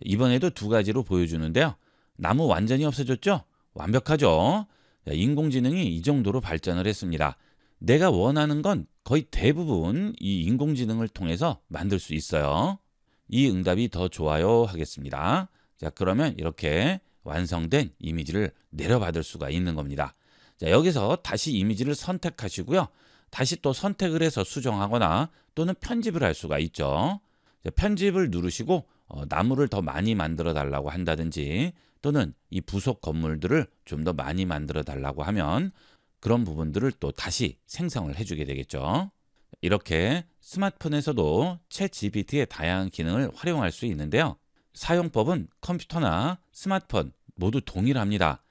이번에도 두 가지로 보여주는데요. 나무 완전히 없애줬죠? 완벽하죠? 인공지능이 이 정도로 발전을 했습니다. 내가 원하는 건 거의 대부분 이 인공지능을 통해서 만들 수 있어요. 이 응답이 더 좋아요 하겠습니다. 자, 그러면 이렇게 완성된 이미지를 내려받을 수가 있는 겁니다. 자, 여기서 다시 이미지를 선택하시고요. 다시 또 선택을 해서 수정하거나 또는 편집을 할 수가 있죠. 자, 편집을 누르시고 나무를 더 많이 만들어 달라고 한다든지 또는 이 부속 건물들을 좀 더 많이 만들어 달라고 하면 그런 부분들을 또 다시 생성을 해주게 되겠죠. 이렇게 스마트폰에서도 챗 GPT의 다양한 기능을 활용할 수 있는데요. 사용법은 컴퓨터나 스마트폰 모두 동일합니다.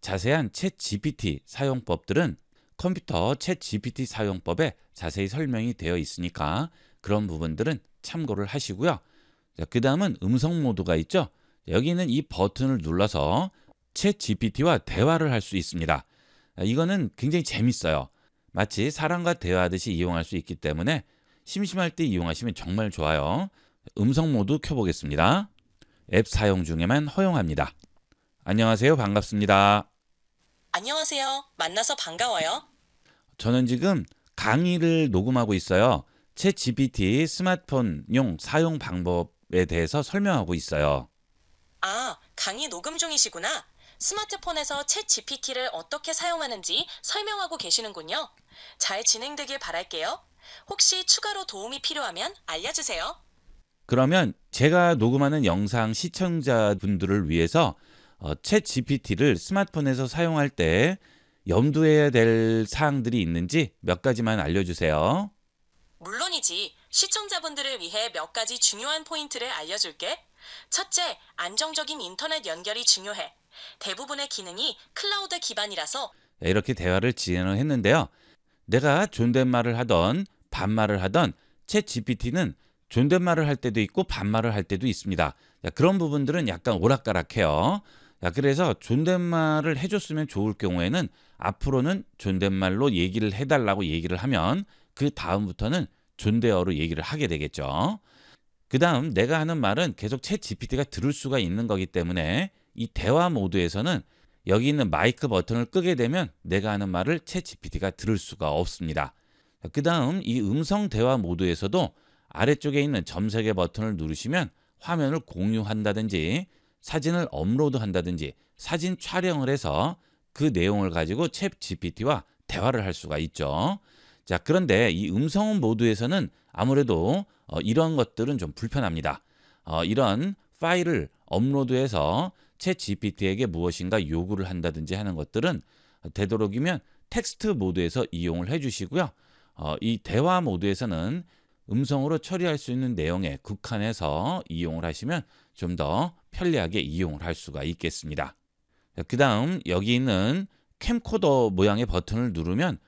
자세한 챗 GPT 사용법들은 컴퓨터 챗 GPT 사용법에 자세히 설명이 되어 있으니까 그런 부분들은 참고를 하시고요. 그 다음은 음성 모드가 있죠. 여기 있는 이 버튼을 눌러서 챗 GPT와 대화를 할 수 있습니다. 이거는 굉장히 재밌어요. 마치 사람과 대화하듯이 이용할 수 있기 때문에 심심할 때 이용하시면 정말 좋아요. 음성 모드 켜보겠습니다. 앱 사용 중에만 허용합니다. 안녕하세요. 반갑습니다. 안녕하세요. 만나서 반가워요. 저는 지금 강의를 녹음하고 있어요. 챗 GPT 스마트폰용 사용 방법에 대해서 설명하고 있어요. 아, 강의 녹음 중이시구나. 스마트폰에서 챗 GPT를 어떻게 사용하는지 설명하고 계시는군요. 잘 진행되길 바랄게요. 혹시 추가로 도움이 필요하면 알려주세요. 그러면 제가 녹음하는 영상 시청자분들을 위해서 챗 GPT를 스마트폰에서 사용할 때 염두해야 될 사항들이 있는지 몇 가지만 알려주세요. 물론이지. 시청자분들을 위해 몇 가지 중요한 포인트를 알려줄게. 첫째, 안정적인 인터넷 연결이 중요해. 대부분의 기능이 클라우드 기반이라서 이렇게 대화를 진행을 했는데요. 내가 존댓말을 하던 반말을 하던 챗 GPT는 존댓말을 할 때도 있고 반말을 할 때도 있습니다. 그런 부분들은 약간 오락가락해요. 그래서 존댓말을 해줬으면 좋을 경우에는 앞으로는 존댓말로 얘기를 해달라고 얘기를 하면 그 다음부터는 존대어로 얘기를 하게 되겠죠. 그 다음 내가 하는 말은 계속 챗 GPT가 들을 수가 있는 거기 때문에 이 대화 모드에서는 여기 있는 마이크 버튼을 끄게 되면 내가 하는 말을 챗 GPT가 들을 수가 없습니다. 그 다음 이 음성 대화 모드에서도 아래쪽에 있는 점세 개 버튼을 누르시면 화면을 공유한다든지 사진을 업로드한다든지 사진 촬영을 해서 그 내용을 가지고 챗 GPT와 대화를 할 수가 있죠. 자, 그런데 이 음성 모드에서는 아무래도 이런 것들은 좀 불편합니다. 이런 파일을 업로드해서 챗 GPT에게 무엇인가 요구를 한다든지 하는 것들은 되도록이면 텍스트 모드에서 이용을 해주시고요. 이 대화 모드에서는 음성으로 처리할 수 있는 내용에 국한해서 이용을 하시면 좀 더 편리하게 이용을 할 수가 있겠습니다. 그 다음 여기 있는 캠코더 모양의 버튼을 누르면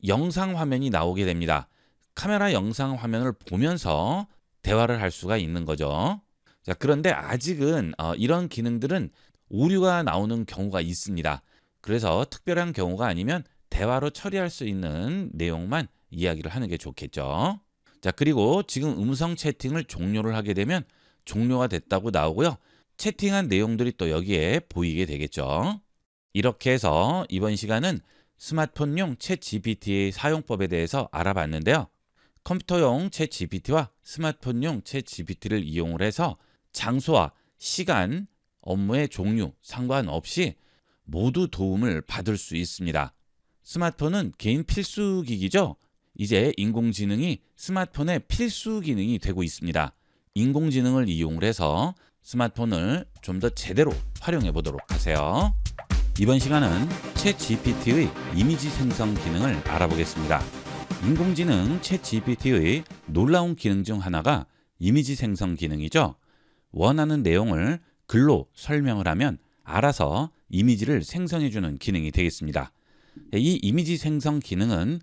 영상 화면이 나오게 됩니다. 카메라 영상 화면을 보면서 대화를 할 수가 있는 거죠. 자, 그런데 아직은 이런 기능들은 오류가 나오는 경우가 있습니다. 그래서 특별한 경우가 아니면 대화로 처리할 수 있는 내용만 이야기를 하는 게 좋겠죠. 자, 그리고 지금 음성 채팅을 종료를 하게 되면 종료가 됐다고 나오고요. 채팅한 내용들이 또 여기에 보이게 되겠죠. 이렇게 해서 이번 시간은 스마트폰용 챗 GPT의 사용법에 대해서 알아봤는데요. 컴퓨터용 챗 GPT와 스마트폰용 챗 GPT를 이용을 해서 장소와 시간, 업무의 종류 상관없이 모두 도움을 받을 수 있습니다. 스마트폰은 개인 필수 기기죠. 이제 인공지능이 스마트폰의 필수 기능이 되고 있습니다. 인공지능을 이용을 해서 스마트폰을 좀 더 제대로 활용해 보도록 하세요. 이번 시간은 챗 GPT의 이미지 생성 기능을 알아보겠습니다. 인공지능 챗 GPT의 놀라운 기능 중 하나가 이미지 생성 기능이죠. 원하는 내용을 글로 설명을 하면 알아서 이미지를 생성해주는 기능이 되겠습니다. 이 이미지 생성 기능은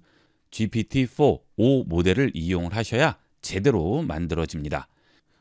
GPT-4 모델을 이용을 하셔야 제대로 만들어집니다.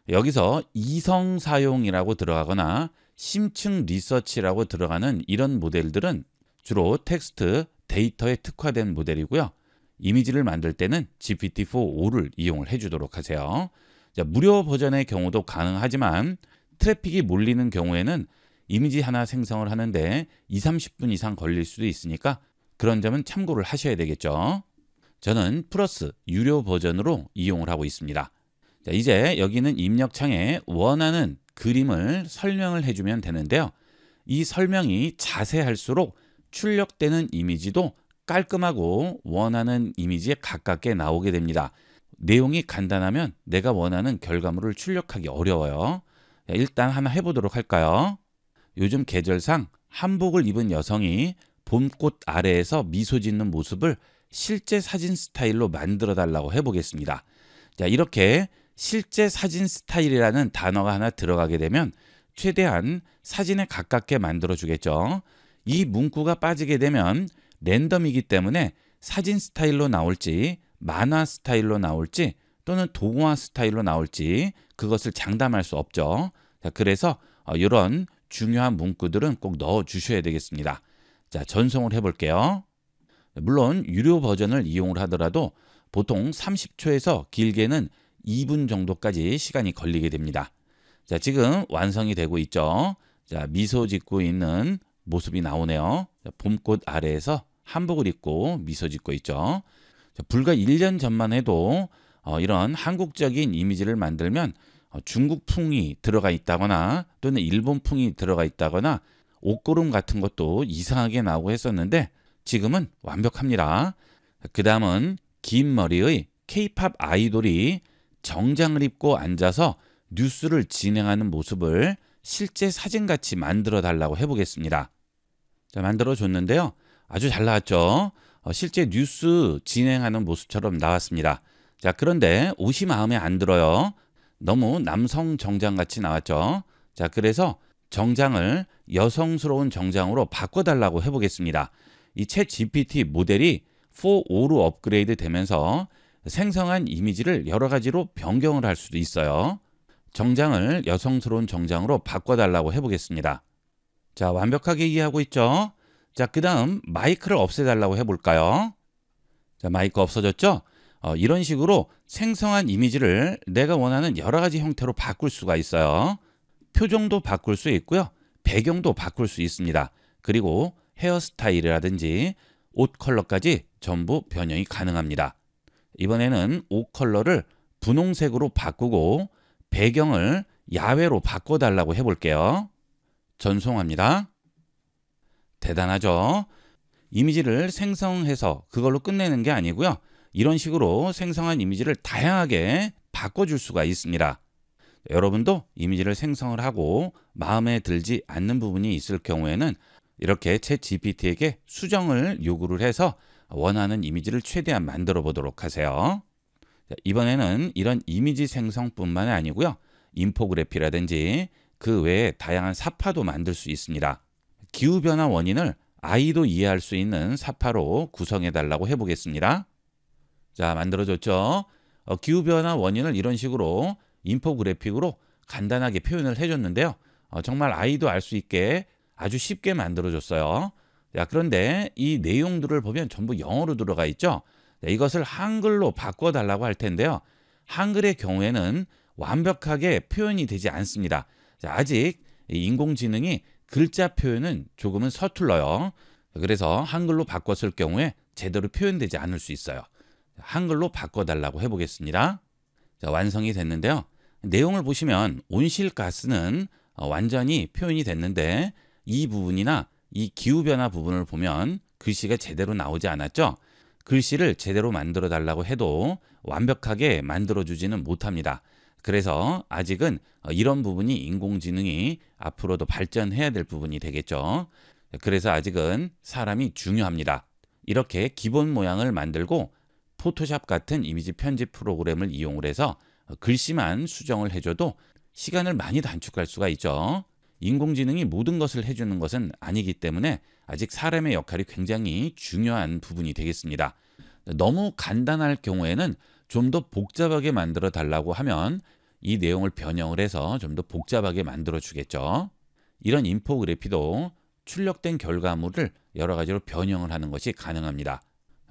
여기서 이성 사용이라고 들어가거나 심층 리서치라고 들어가는 이런 모델들은 주로 텍스트, 데이터에 특화된 모델이고요. 이미지를 만들 때는 GPT-4를 이용을 해주도록 하세요. 자, 무료 버전의 경우도 가능하지만 트래픽이 몰리는 경우에는 이미지 하나 생성을 하는데 20-30분 이상 걸릴 수도 있으니까 그런 점은 참고를 하셔야 되겠죠. 저는 플러스 유료 버전으로 이용을 하고 있습니다. 자, 이제 여기는 입력창에 원하는 그림을 설명을 해주면 되는데요. 이 설명이 자세할수록 출력되는 이미지도 깔끔하고 원하는 이미지에 가깝게 나오게 됩니다. 내용이 간단하면 내가 원하는 결과물을 출력하기 어려워요. 자, 일단 하나 해보도록 할까요? 요즘 계절상 한복을 입은 여성이 봄꽃 아래에서 미소 짓는 모습을 실제 사진 스타일로 만들어 달라고 해보겠습니다. 자, 이렇게 실제 사진 스타일이라는 단어가 하나 들어가게 되면 최대한 사진에 가깝게 만들어 주겠죠. 이 문구가 빠지게 되면 랜덤이기 때문에 사진 스타일로 나올지 만화 스타일로 나올지 또는 동화 스타일로 나올지 그것을 장담할 수 없죠. 자, 그래서 이런 중요한 문구들은 꼭 넣어 주셔야 되겠습니다. 자, 전송을 해볼게요. 물론 유료 버전을 이용을 하더라도 보통 30초에서 길게는 2분 정도까지 시간이 걸리게 됩니다. 자, 지금 완성이 되고 있죠. 자, 미소 짓고 있는 모습이 나오네요. 자, 봄꽃 아래에서 한복을 입고 미소 짓고 있죠. 자, 불과 1년 전만 해도 이런 한국적인 이미지를 만들면 중국풍이 들어가 있다거나 또는 일본풍이 들어가 있다거나 옷고름 같은 것도 이상하게 나오고 했었는데 지금은 완벽합니다. 그 다음은 긴 머리의 K-팝 아이돌이 정장을 입고 앉아서 뉴스를 진행하는 모습을 실제 사진같이 만들어 달라고 해보겠습니다. 자, 만들어 줬는데요. 아주 잘 나왔죠. 실제 뉴스 진행하는 모습처럼 나왔습니다. 자, 그런데 옷이 마음에 안 들어요. 너무 남성 정장같이 나왔죠. 자, 그래서 정장을 여성스러운 정장으로 바꿔달라고 해보겠습니다. 이 챗 GPT 모델이 4.5로 업그레이드 되면서 생성한 이미지를 여러 가지로 변경을 할 수도 있어요. 정장을 여성스러운 정장으로 바꿔달라고 해보겠습니다. 자, 완벽하게 이해하고 있죠? 자, 그 다음 마이크를 없애달라고 해볼까요? 자, 마이크 없어졌죠? 이런 식으로 생성한 이미지를 내가 원하는 여러 가지 형태로 바꿀 수가 있어요. 표정도 바꿀 수 있고요. 배경도 바꿀 수 있습니다. 그리고 헤어스타일이라든지 옷 컬러까지 전부 변형이 가능합니다. 이번에는 옷 컬러를 분홍색으로 바꾸고 배경을 야외로 바꿔달라고 해볼게요. 전송합니다. 대단하죠? 이미지를 생성해서 그걸로 끝내는 게 아니고요. 이런 식으로 생성한 이미지를 다양하게 바꿔줄 수가 있습니다. 여러분도 이미지를 생성을 하고 마음에 들지 않는 부분이 있을 경우에는 이렇게 챗 GPT에게 수정을 요구를 해서 원하는 이미지를 최대한 만들어 보도록 하세요. 이번에는 이런 이미지 생성뿐만 아니고요. 인포그래피라든지 그 외에 다양한 사파도 만들 수 있습니다. 기후변화 원인을 아이도 이해할 수 있는 사파로 구성해 달라고 해보겠습니다. 자, 만들어졌죠? 기후변화 원인을 이런 식으로 인포그래픽으로 간단하게 표현을 해줬는데요. 정말 아이도 알 수 있게 아주 쉽게 만들어줬어요. 자, 그런데 이 내용들을 보면 전부 영어로 들어가 있죠. 자, 이것을 한글로 바꿔달라고 할 텐데요. 한글의 경우에는 완벽하게 표현이 되지 않습니다. 자, 아직 인공지능이 글자 표현은 조금은 서툴러요. 그래서 한글로 바꿨을 경우에 제대로 표현되지 않을 수 있어요. 한글로 바꿔달라고 해보겠습니다. 자, 완성이 됐는데요. 내용을 보시면 온실가스는 완전히 표현이 됐는데 이 부분이나 이 기후변화 부분을 보면 글씨가 제대로 나오지 않았죠. 글씨를 제대로 만들어 달라고 해도 완벽하게 만들어 주지는 못합니다. 그래서 아직은 이런 부분이 인공지능이 앞으로도 발전해야 될 부분이 되겠죠. 그래서 아직은 사람이 중요합니다. 이렇게 기본 모양을 만들고 포토샵 같은 이미지 편집 프로그램을 이용을 해서 글씨만 수정을 해줘도 시간을 많이 단축할 수가 있죠. 인공지능이 모든 것을 해주는 것은 아니기 때문에 아직 사람의 역할이 굉장히 중요한 부분이 되겠습니다. 너무 간단할 경우에는 좀 더 복잡하게 만들어 달라고 하면 이 내용을 변형을 해서 좀 더 복잡하게 만들어 주겠죠. 이런 인포그래피도 출력된 결과물을 여러 가지로 변형을 하는 것이 가능합니다.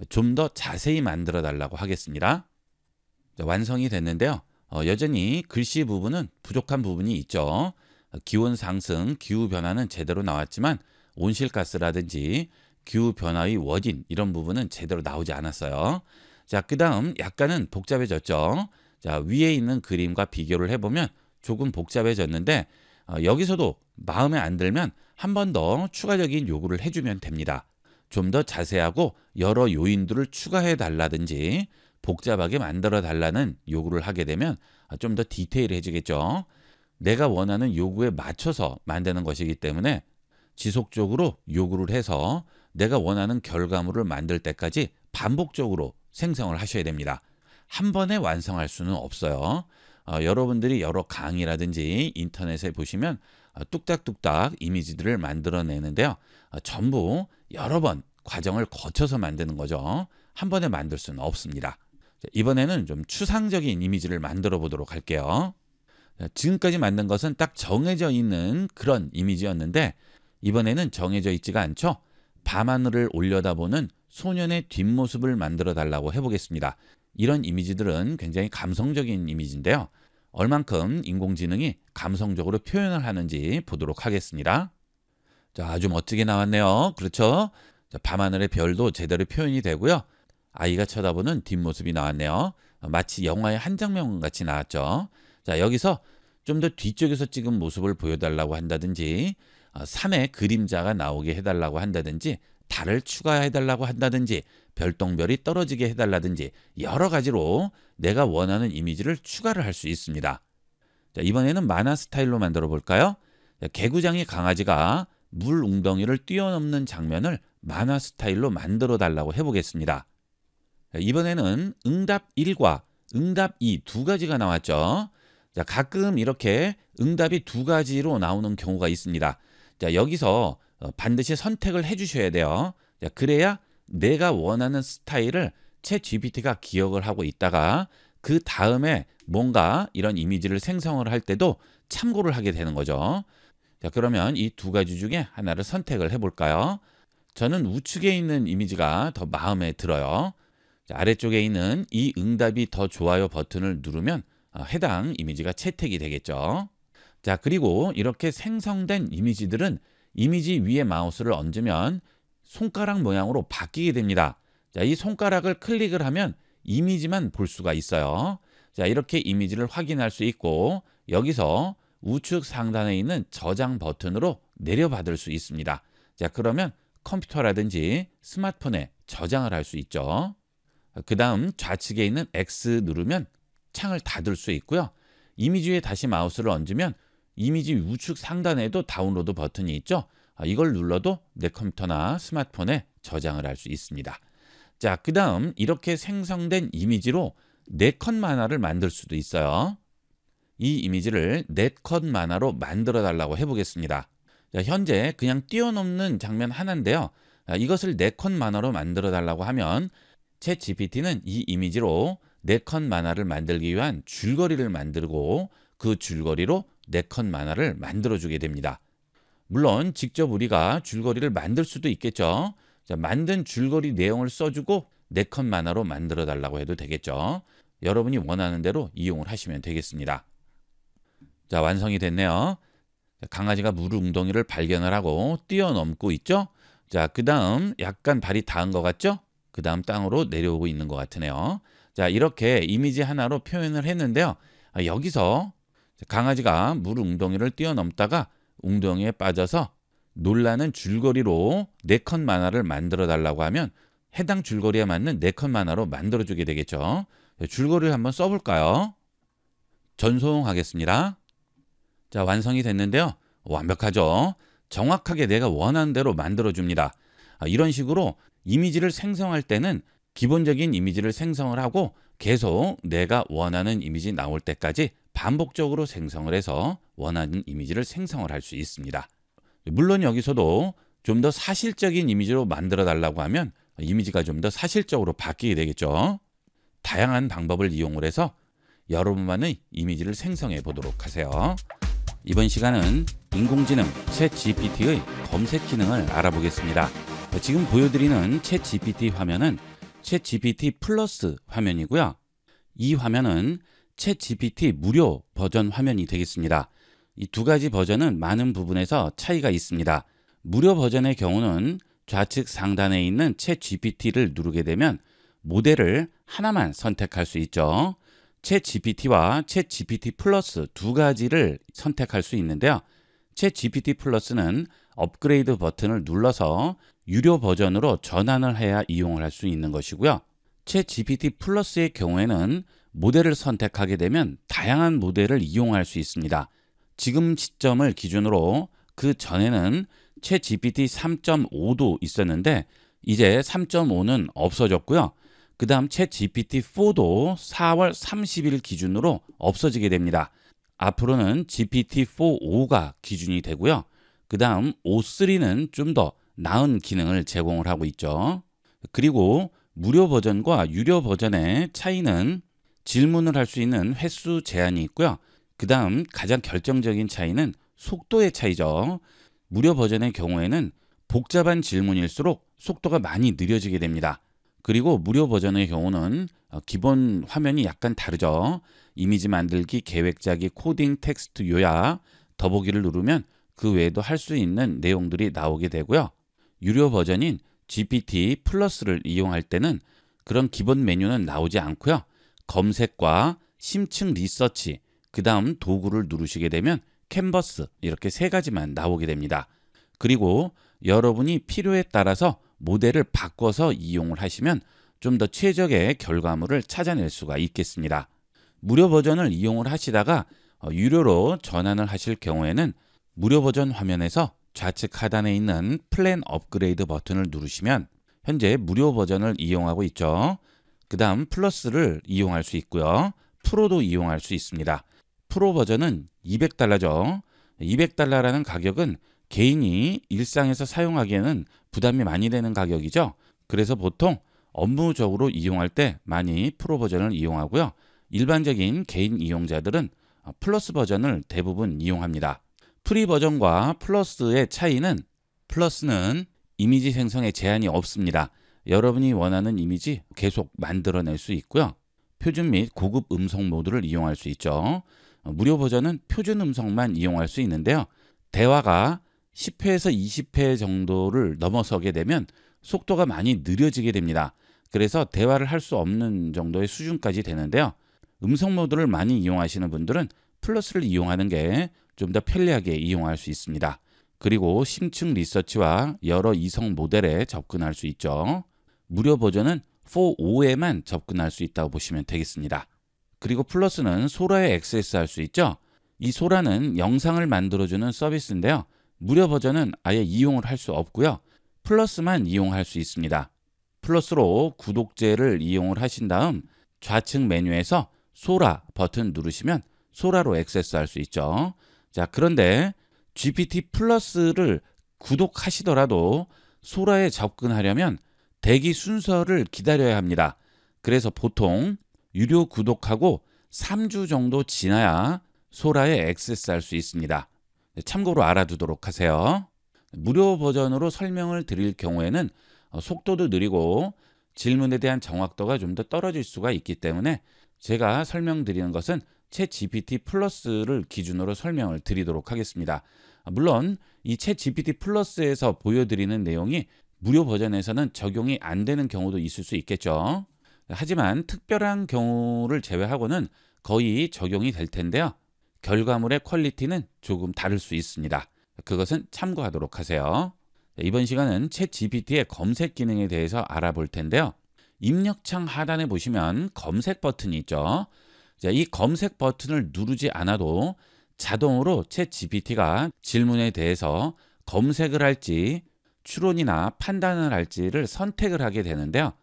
좀 더 자세히 만들어 달라고 하겠습니다. 자, 완성이 됐는데요. 여전히 글씨 부분은 부족한 부분이 있죠. 기온 상승, 기후 변화는 제대로 나왔지만 온실가스라든지 기후 변화의 원인 이런 부분은 제대로 나오지 않았어요. 자, 그다음 약간은 복잡해졌죠. 자, 위에 있는 그림과 비교를 해보면 조금 복잡해졌는데 여기서도 마음에 안 들면 한 번 더 추가적인 요구를 해주면 됩니다. 좀 더 자세하고 여러 요인들을 추가해 달라든지 복잡하게 만들어 달라는 요구를 하게 되면 좀 더 디테일해지겠죠. 내가 원하는 요구에 맞춰서 만드는 것이기 때문에 지속적으로 요구를 해서 내가 원하는 결과물을 만들 때까지 반복적으로 생성을 하셔야 됩니다. 한 번에 완성할 수는 없어요. 여러분들이 여러 강의라든지 인터넷에 보시면 뚝딱뚝딱 이미지들을 만들어내는데요. 전부 여러 번 과정을 거쳐서 만드는 거죠. 한 번에 만들 수는 없습니다. 이번에는 좀 추상적인 이미지를 만들어 보도록 할게요. 지금까지 만든 것은 딱 정해져 있는 그런 이미지였는데 이번에는 정해져 있지가 않죠. 밤하늘을 올려다보는 소년의 뒷모습을 만들어 달라고 해보겠습니다. 이런 이미지들은 굉장히 감성적인 이미지인데요. 얼만큼 인공지능이 감성적으로 표현을 하는지 보도록 하겠습니다. 자, 아주 멋지게 나왔네요. 그렇죠? 자, 밤하늘의 별도 제대로 표현이 되고요. 아이가 쳐다보는 뒷모습이 나왔네요. 마치 영화의 한 장면 같이 나왔죠. 자, 여기서 좀 더 뒤쪽에서 찍은 모습을 보여달라고 한다든지 산의 그림자가 나오게 해달라고 한다든지 달을 추가해달라고 한다든지 별똥별이 떨어지게 해달라든지 여러 가지로 내가 원하는 이미지를 추가를 할 수 있습니다. 자, 이번에는 만화 스타일로 만들어 볼까요? 자, 개구장이 강아지가 물 웅덩이를 뛰어넘는 장면을 만화 스타일로 만들어 달라고 해보겠습니다. 자, 이번에는 응답 1과 응답 2 두 가지가 나왔죠. 자, 가끔 이렇게 응답이 두 가지로 나오는 경우가 있습니다. 자, 여기서 반드시 선택을 해 주셔야 돼요. 자, 그래야 내가 원하는 스타일을 챗 GPT가 기억을 하고 있다가 그 다음에 뭔가 이런 이미지를 생성을 할 때도 참고를 하게 되는 거죠. 자, 그러면 이 두 가지 중에 하나를 선택을 해 볼까요? 저는 우측에 있는 이미지가 더 마음에 들어요. 자, 아래쪽에 있는 이 응답이 더 좋아요 버튼을 누르면 해당 이미지가 채택이 되겠죠. 자, 그리고 이렇게 생성된 이미지들은 이미지 위에 마우스를 얹으면 손가락 모양으로 바뀌게 됩니다. 자, 이 손가락을 클릭을 하면 이미지만 볼 수가 있어요. 자, 이렇게 이미지를 확인할 수 있고 여기서 우측 상단에 있는 저장 버튼으로 내려받을 수 있습니다. 자, 그러면 컴퓨터라든지 스마트폰에 저장을 할 수 있죠. 그 다음 좌측에 있는 X 누르면 창을 닫을 수 있고요. 이미지 위에 다시 마우스를 얹으면 이미지 우측 상단에도 다운로드 버튼이 있죠. 이걸 눌러도 내 컴퓨터나 스마트폰에 저장을 할 수 있습니다. 자, 그 다음 이렇게 생성된 이미지로 4컷 만화를 만들 수도 있어요. 이 이미지를 4컷 만화로 만들어 달라고 해보겠습니다. 자, 현재 그냥 뛰어넘는 장면 하나인데요. 이것을 4컷 만화로 만들어 달라고 하면 챗 GPT는 이 이미지로 4컷 만화를 만들기 위한 줄거리를 만들고 그 줄거리로 4컷 만화를 만들어 주게 됩니다. 물론 직접 우리가 줄거리를 만들 수도 있겠죠. 자, 만든 줄거리 내용을 써주고 4컷 만화로 만들어 달라고 해도 되겠죠. 여러분이 원하는 대로 이용을 하시면 되겠습니다. 자, 완성이 됐네요. 강아지가 물웅덩이를 발견을 하고 뛰어넘고 있죠. 자, 그 다음 약간 발이 닿은 것 같죠? 그 다음 땅으로 내려오고 있는 것 같으네요. 자, 이렇게 이미지 하나로 표현을 했는데요. 여기서 강아지가 물웅덩이를 뛰어넘다가 웅덩이에 빠져서 놀라는 줄거리로 4컷 만화를 만들어 달라고 하면 해당 줄거리에 맞는 4컷 만화로 만들어 주게 되겠죠. 줄거리를 한번 써볼까요? 전송하겠습니다. 자, 완성이 됐는데요. 완벽하죠? 정확하게 내가 원하는 대로 만들어 줍니다. 이런 식으로 이미지를 생성할 때는 기본적인 이미지를 생성을 하고 계속 내가 원하는 이미지 나올 때까지 반복적으로 생성을 해서 원하는 이미지를 생성을 할 수 있습니다. 물론 여기서도 좀 더 사실적인 이미지로 만들어 달라고 하면 이미지가 좀 더 사실적으로 바뀌게 되겠죠. 다양한 방법을 이용을 해서 여러분만의 이미지를 생성해 보도록 하세요. 이번 시간은 인공지능 챗 GPT의 검색 기능을 알아보겠습니다. 지금 보여드리는 챗 GPT 화면은 챗 GPT 플러스 화면이고요. 이 화면은 챗 GPT 무료 버전 화면이 되겠습니다. 이 두 가지 버전은 많은 부분에서 차이가 있습니다. 무료 버전의 경우는 좌측 상단에 있는 챗 GPT를 누르게 되면 모델을 하나만 선택할 수 있죠. 챗 GPT와 챗 GPT 플러스 두 가지를 선택할 수 있는데요. 챗 GPT 플러스는 업그레이드 버튼을 눌러서 유료 버전으로 전환을 해야 이용을 할 수 있는 것이고요. 챗 GPT 플러스의 경우에는 모델을 선택하게 되면 다양한 모델을 이용할 수 있습니다. 지금 시점을 기준으로 그 전에는 챗 GPT 3.5도 있었는데 이제 3.5는 없어졌고요. 그 다음 챗 GPT-4도 4월 30일 기준으로 없어지게 됩니다. 앞으로는 GPT-4.5가 기준이 되고요. 그 다음 O3는 좀 더 나은 기능을 제공을 하고 있죠. 그리고 무료 버전과 유료 버전의 차이는 질문을 할 수 있는 횟수 제한이 있고요. 그 다음 가장 결정적인 차이는 속도의 차이죠. 무료 버전의 경우에는 복잡한 질문일수록 속도가 많이 느려지게 됩니다. 그리고 무료 버전의 경우는 기본 화면이 약간 다르죠. 이미지 만들기, 계획 짜기, 코딩, 텍스트 요약, 더보기를 누르면 그 외에도 할 수 있는 내용들이 나오게 되고요. 유료 버전인 GPT 플러스를 이용할 때는 그런 기본 메뉴는 나오지 않고요. 검색과 심층 리서치, 그 다음 도구를 누르시게 되면 캔버스 이렇게 3가지만 나오게 됩니다. 그리고 여러분이 필요에 따라서 모델을 바꿔서 이용을 하시면 좀 더 최적의 결과물을 찾아낼 수가 있겠습니다. 무료 버전을 이용을 하시다가 유료로 전환을 하실 경우에는 무료 버전 화면에서 좌측 하단에 있는 플랜 업그레이드 버튼을 누르시면 현재 무료 버전을 이용하고 있죠. 그 다음 플러스를 이용할 수 있고요. 프로도 이용할 수 있습니다. 프로 버전은 $200죠. $200라는 가격은 개인이 일상에서 사용하기에는 부담이 많이 되는 가격이죠. 그래서 보통 업무적으로 이용할 때 많이 프로 버전을 이용하고요. 일반적인 개인 이용자들은 플러스 버전을 대부분 이용합니다. 프리 버전과 플러스의 차이는 플러스는 이미지 생성에 제한이 없습니다. 여러분이 원하는 이미지 계속 만들어낼 수 있고요. 표준 및 고급 음성 모드를 이용할 수 있죠. 무료 버전은 표준 음성만 이용할 수 있는데요. 대화가 10회에서 20회 정도를 넘어서게 되면 속도가 많이 느려지게 됩니다. 그래서 대화를 할 수 없는 정도의 수준까지 되는데요. 음성 모드를 많이 이용하시는 분들은 플러스를 이용하는 게 좀 더 편리하게 이용할 수 있습니다. 그리고 심층 리서치와 여러 이성 모델에 접근할 수 있죠. 무료 버전은 4.5에만 접근할 수 있다고 보시면 되겠습니다. 그리고 플러스는 소라에 액세스할 수 있죠. 이 소라는 영상을 만들어주는 서비스인데요. 무료 버전은 아예 이용을 할 수 없고요. 플러스만 이용할 수 있습니다. 플러스로 구독제를 이용을 하신 다음 좌측 메뉴에서 소라 버튼 누르시면 소라로 액세스할 수 있죠. 자, 그런데 GPT 플러스를 구독하시더라도 소라에 접근하려면 대기 순서를 기다려야 합니다. 그래서 보통 유료 구독하고 3주 정도 지나야 소라에 액세스할 수 있습니다. 참고로 알아두도록 하세요. 무료 버전으로 설명을 드릴 경우에는 속도도 느리고 질문에 대한 정확도가 좀 더 떨어질 수가 있기 때문에 제가 설명드리는 것은 챗 GPT 플러스를 기준으로 설명을 드리도록 하겠습니다. 물론 이 챗 GPT 플러스에서 보여드리는 내용이 무료 버전에서는 적용이 안 되는 경우도 있을 수 있겠죠. 하지만 특별한 경우를 제외하고는 거의 적용이 될 텐데요. 결과물의 퀄리티는 조금 다를 수 있습니다. 그것은 참고하도록 하세요. 이번 시간은 챗 GPT의 검색 기능에 대해서 알아볼 텐데요. 입력창 하단에 보시면 검색 버튼이 있죠. 자, 이 검색 버튼을 누르지 않아도 자동으로 챗 GPT가 질문에 대해서 검색을 할지 추론이나 판단을 할지를 선택을 하게 되는데요.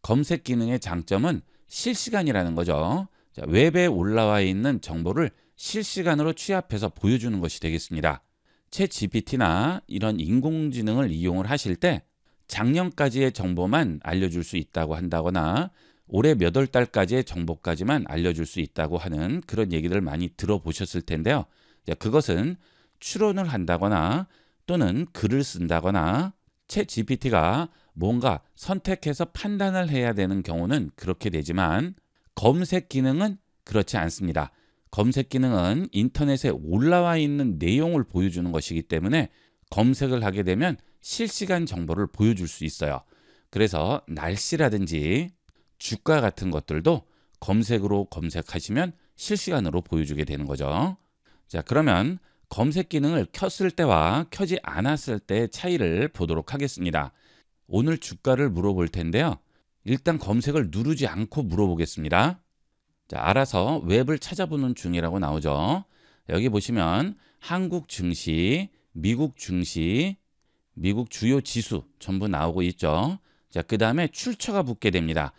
검색 기능의 장점은 실시간이라는 거죠. 자, 웹에 올라와 있는 정보를 실시간으로 취합해서 보여주는 것이 되겠습니다. 챗 GPT나 이런 인공지능을 이용을 하실 때 작년까지의 정보만 알려줄 수 있다고 한다거나 올해 몇 월 달까지의 정보까지만 알려줄 수 있다고 하는 그런 얘기들 많이 들어보셨을 텐데요. 그것은 추론을 한다거나 또는 글을 쓴다거나 챗 GPT가 뭔가 선택해서 판단을 해야 되는 경우는 그렇게 되지만 검색 기능은 그렇지 않습니다. 검색 기능은 인터넷에 올라와 있는 내용을 보여주는 것이기 때문에 검색을 하게 되면 실시간 정보를 보여줄 수 있어요. 그래서 날씨라든지 주가 같은 것들도 검색으로 검색하시면 실시간으로 보여주게 되는 거죠. 자, 그러면 검색 기능을 켰을 때와 켜지 않았을 때의 차이를 보도록 하겠습니다. 오늘 주가를 물어볼 텐데요. 일단 검색을 누르지 않고 물어보겠습니다. 자, 알아서 웹을 찾아보는 중이라고 나오죠. 여기 보시면 한국 증시, 미국 증시, 미국 주요 지수 전부 나오고 있죠. 자, 그 다음에 출처가 붙게 됩니다.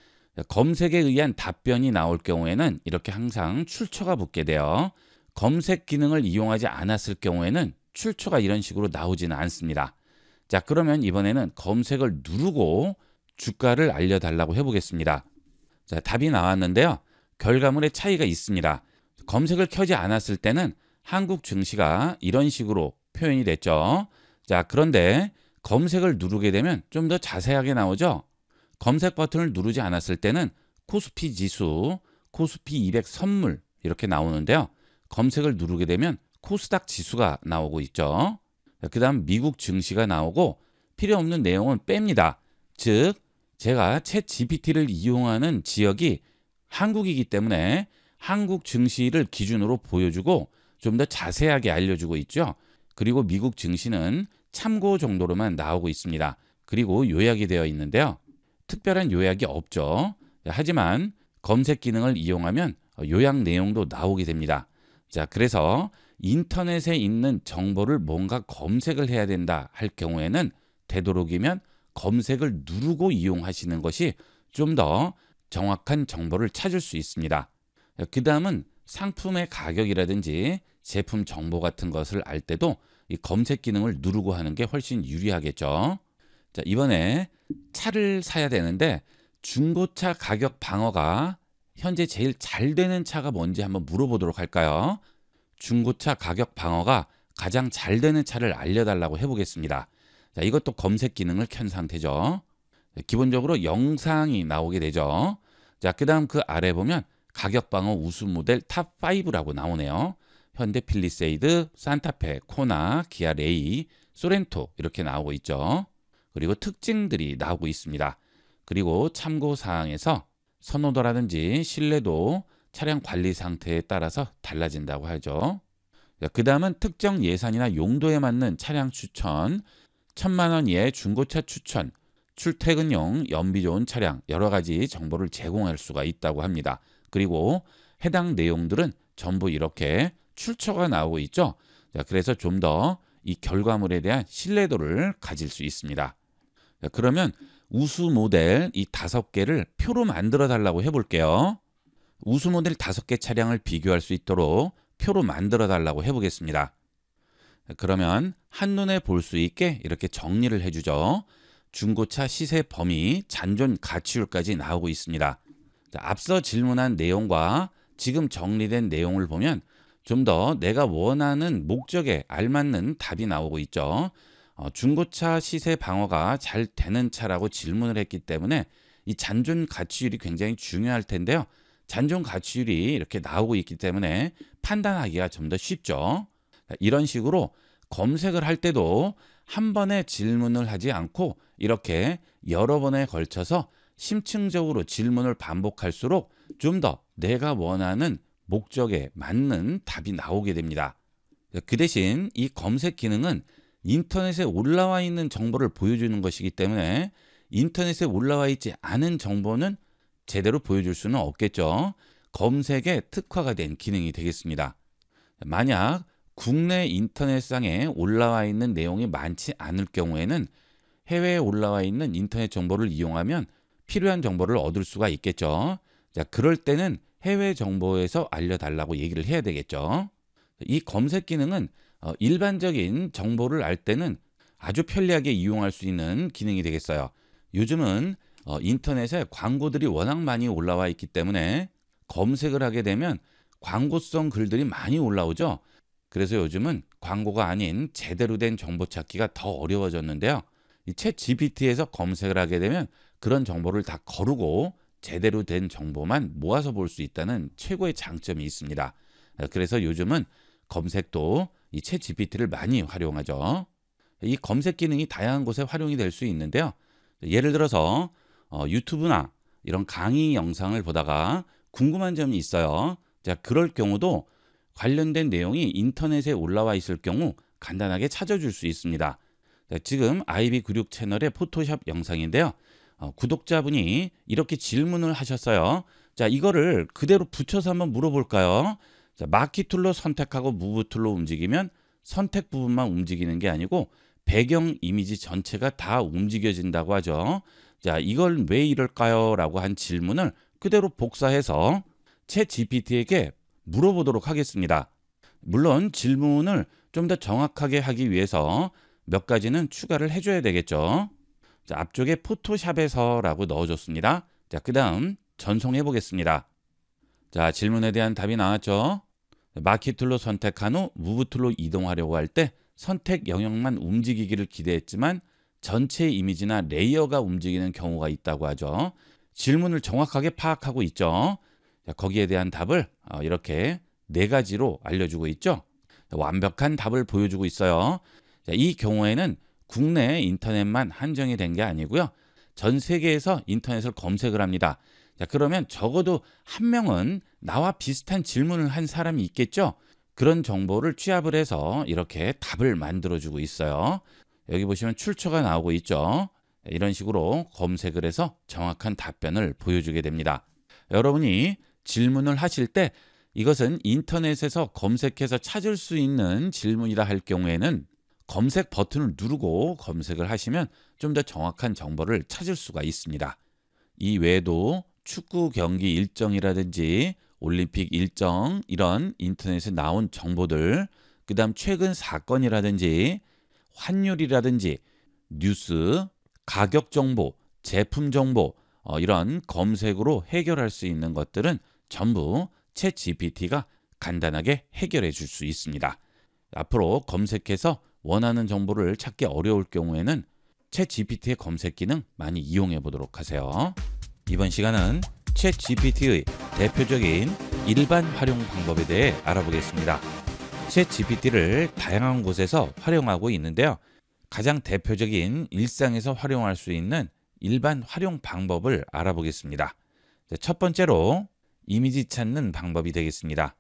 검색에 의한 답변이 나올 경우에는 이렇게 항상 출처가 붙게 돼요. 검색 기능을 이용하지 않았을 경우에는 출처가 이런 식으로 나오지는 않습니다. 자, 그러면 이번에는 검색을 누르고 주가를 알려달라고 해보겠습니다. 자, 답이 나왔는데요. 결과물의 차이가 있습니다. 검색을 켜지 않았을 때는 한국 증시가 이런 식으로 표현이 됐죠. 자, 그런데 검색을 누르게 되면 좀 더 자세하게 나오죠. 검색 버튼을 누르지 않았을 때는 코스피 지수, 코스피 200 선물 이렇게 나오는데요. 검색을 누르게 되면 코스닥 지수가 나오고 있죠. 그 다음 미국 증시가 나오고 필요 없는 내용은 뺍니다. 즉 제가 챗 GPT를 이용하는 지역이 한국이기 때문에 한국 증시를 기준으로 보여주고 좀 더 자세하게 알려주고 있죠. 그리고 미국 증시는 참고 정도로만 나오고 있습니다. 그리고 요약이 되어 있는데요. 특별한 요약이 없죠. 하지만 검색 기능을 이용하면 요약 내용도 나오게 됩니다. 자, 그래서 인터넷에 있는 정보를 뭔가 검색을 해야 된다 할 경우에는 되도록이면 검색을 누르고 이용하시는 것이 좀 더 정확한 정보를 찾을 수 있습니다. 그 다음은 상품의 가격이라든지 제품 정보 같은 것을 알 때도 이 검색 기능을 누르고 하는 게 훨씬 유리하겠죠. 자, 이번에 차를 사야 되는데 중고차 가격 방어가 현재 제일 잘 되는 차가 뭔지 한번 물어보도록 할까요? 중고차 가격 방어가 가장 잘 되는 차를 알려달라고 해보겠습니다. 자, 이것도 검색 기능을 켠 상태죠. 기본적으로 영상이 나오게 되죠. 자, 그 다음 그 아래 보면 가격 방어 우수 모델 탑 5라고 나오네요. 현대 필리세이드, 산타페, 코나, 기아 레이, 소렌토 이렇게 나오고 있죠. 그리고 특징들이 나오고 있습니다. 그리고 참고사항에서 선호도라든지 신뢰도, 차량 관리 상태에 따라서 달라진다고 하죠. 그 다음은 특정 예산이나 용도에 맞는 차량 추천, 1,000만 원 이하의 중고차 추천, 출퇴근용 연비 좋은 차량 여러 가지 정보를 제공할 수가 있다고 합니다. 그리고 해당 내용들은 전부 이렇게 출처가 나오고 있죠. 자, 그래서 좀 더 이 결과물에 대한 신뢰도를 가질 수 있습니다. 자, 그러면 우수 모델 이 5개를 표로 만들어 달라고 해볼게요. 우수 모델 5개 차량을 비교할 수 있도록 표로 만들어 달라고 해보겠습니다. 자, 그러면 한눈에 볼 수 있게 이렇게 정리를 해주죠. 중고차 시세 범위, 잔존 가치율까지 나오고 있습니다. 자, 앞서 질문한 내용과 지금 정리된 내용을 보면 좀 더 내가 원하는 목적에 알맞는 답이 나오고 있죠. 중고차 시세 방어가 잘 되는 차라고 질문을 했기 때문에 이 잔존 가치율이 굉장히 중요할 텐데요. 잔존 가치율이 이렇게 나오고 있기 때문에 판단하기가 좀 더 쉽죠. 이런 식으로 검색을 할 때도 한 번에 질문을 하지 않고 이렇게 여러 번에 걸쳐서 심층적으로 질문을 반복할수록 좀 더 내가 원하는 목적에 맞는 답이 나오게 됩니다. 그 대신 이 검색 기능은 인터넷에 올라와 있는 정보를 보여주는 것이기 때문에 인터넷에 올라와 있지 않은 정보는 제대로 보여줄 수는 없겠죠. 검색에 특화가 된 기능이 되겠습니다. 만약 국내 인터넷상에 올라와 있는 내용이 많지 않을 경우에는 해외에 올라와 있는 인터넷 정보를 이용하면 필요한 정보를 얻을 수가 있겠죠. 자, 그럴 때는 해외 정보에서 알려달라고 얘기를 해야 되겠죠. 이 검색 기능은 일반적인 정보를 알 때는 아주 편리하게 이용할 수 있는 기능이 되겠어요. 요즘은 인터넷에 광고들이 워낙 많이 올라와 있기 때문에 검색을 하게 되면 광고성 글들이 많이 올라오죠. 그래서 요즘은 광고가 아닌 제대로 된 정보 찾기가 더 어려워졌는데요. 이 챗 GPT에서 검색을 하게 되면 그런 정보를 다 거르고 제대로 된 정보만 모아서 볼 수 있다는 최고의 장점이 있습니다. 그래서 요즘은 검색도 이 챗 GPT를 많이 활용하죠. 이 검색 기능이 다양한 곳에 활용이 될 수 있는데요. 예를 들어서 유튜브나 이런 강의 영상을 보다가 궁금한 점이 있어요. 자, 그럴 경우도 관련된 내용이 인터넷에 올라와 있을 경우 간단하게 찾아줄 수 있습니다. 자, 지금 IB96 채널의 포토샵 영상인데요. 구독자분이 이렇게 질문을 하셨어요. 자, 이거를 그대로 붙여서 한번 물어볼까요? 자, 마키 툴로 선택하고 무브 툴로 움직이면 선택 부분만 움직이는 게 아니고 배경 이미지 전체가 다 움직여진다고 하죠. 자, 이걸 왜 이럴까요? 라고 한 질문을 그대로 복사해서 챗 GPT에게 물어보도록 하겠습니다. 물론 질문을 좀 더 정확하게 하기 위해서 몇 가지는 추가를 해줘야 되겠죠. 자, 앞쪽에 포토샵에서라고 넣어줬습니다. 자, 그 다음 전송해 보겠습니다. 자, 질문에 대한 답이 나왔죠. 마키 툴로 선택한 후 무브 툴로 이동하려고 할 때 선택 영역만 움직이기를 기대했지만 전체 이미지나 레이어가 움직이는 경우가 있다고 하죠. 질문을 정확하게 파악하고 있죠. 자, 거기에 대한 답을 이렇게 4가지로 알려주고 있죠. 자, 완벽한 답을 보여주고 있어요. 자, 이 경우에는 국내 인터넷만 한정이 된 게 아니고요. 전 세계에서 인터넷을 검색을 합니다. 자, 그러면 적어도 한 명은 나와 비슷한 질문을 한 사람이 있겠죠. 그런 정보를 취합을 해서 이렇게 답을 만들어주고 있어요. 여기 보시면 출처가 나오고 있죠. 이런 식으로 검색을 해서 정확한 답변을 보여주게 됩니다. 여러분이 질문을 하실 때 이것은 인터넷에서 검색해서 찾을 수 있는 질문이라 할 경우에는 검색 버튼을 누르고 검색을 하시면 좀 더 정확한 정보를 찾을 수가 있습니다. 이 외에도 축구 경기 일정이라든지 올림픽 일정 이런 인터넷에 나온 정보들, 그 다음 최근 사건이라든지 환율이라든지 뉴스, 가격 정보, 제품 정보 이런 검색으로 해결할 수 있는 것들은 전부 챗 GPT가 간단하게 해결해 줄 수 있습니다. 앞으로 검색해서 원하는 정보를 찾기 어려울 경우에는 챗 GPT의 검색 기능 많이 이용해 보도록 하세요. 이번 시간은 챗 GPT의 대표적인 일반 활용 방법에 대해 알아보겠습니다. 챗 GPT를 다양한 곳에서 활용하고 있는데요. 가장 대표적인 일상에서 활용할 수 있는 일반 활용 방법을 알아보겠습니다. 첫 번째로 이미지 찾는 방법이 되겠습니다.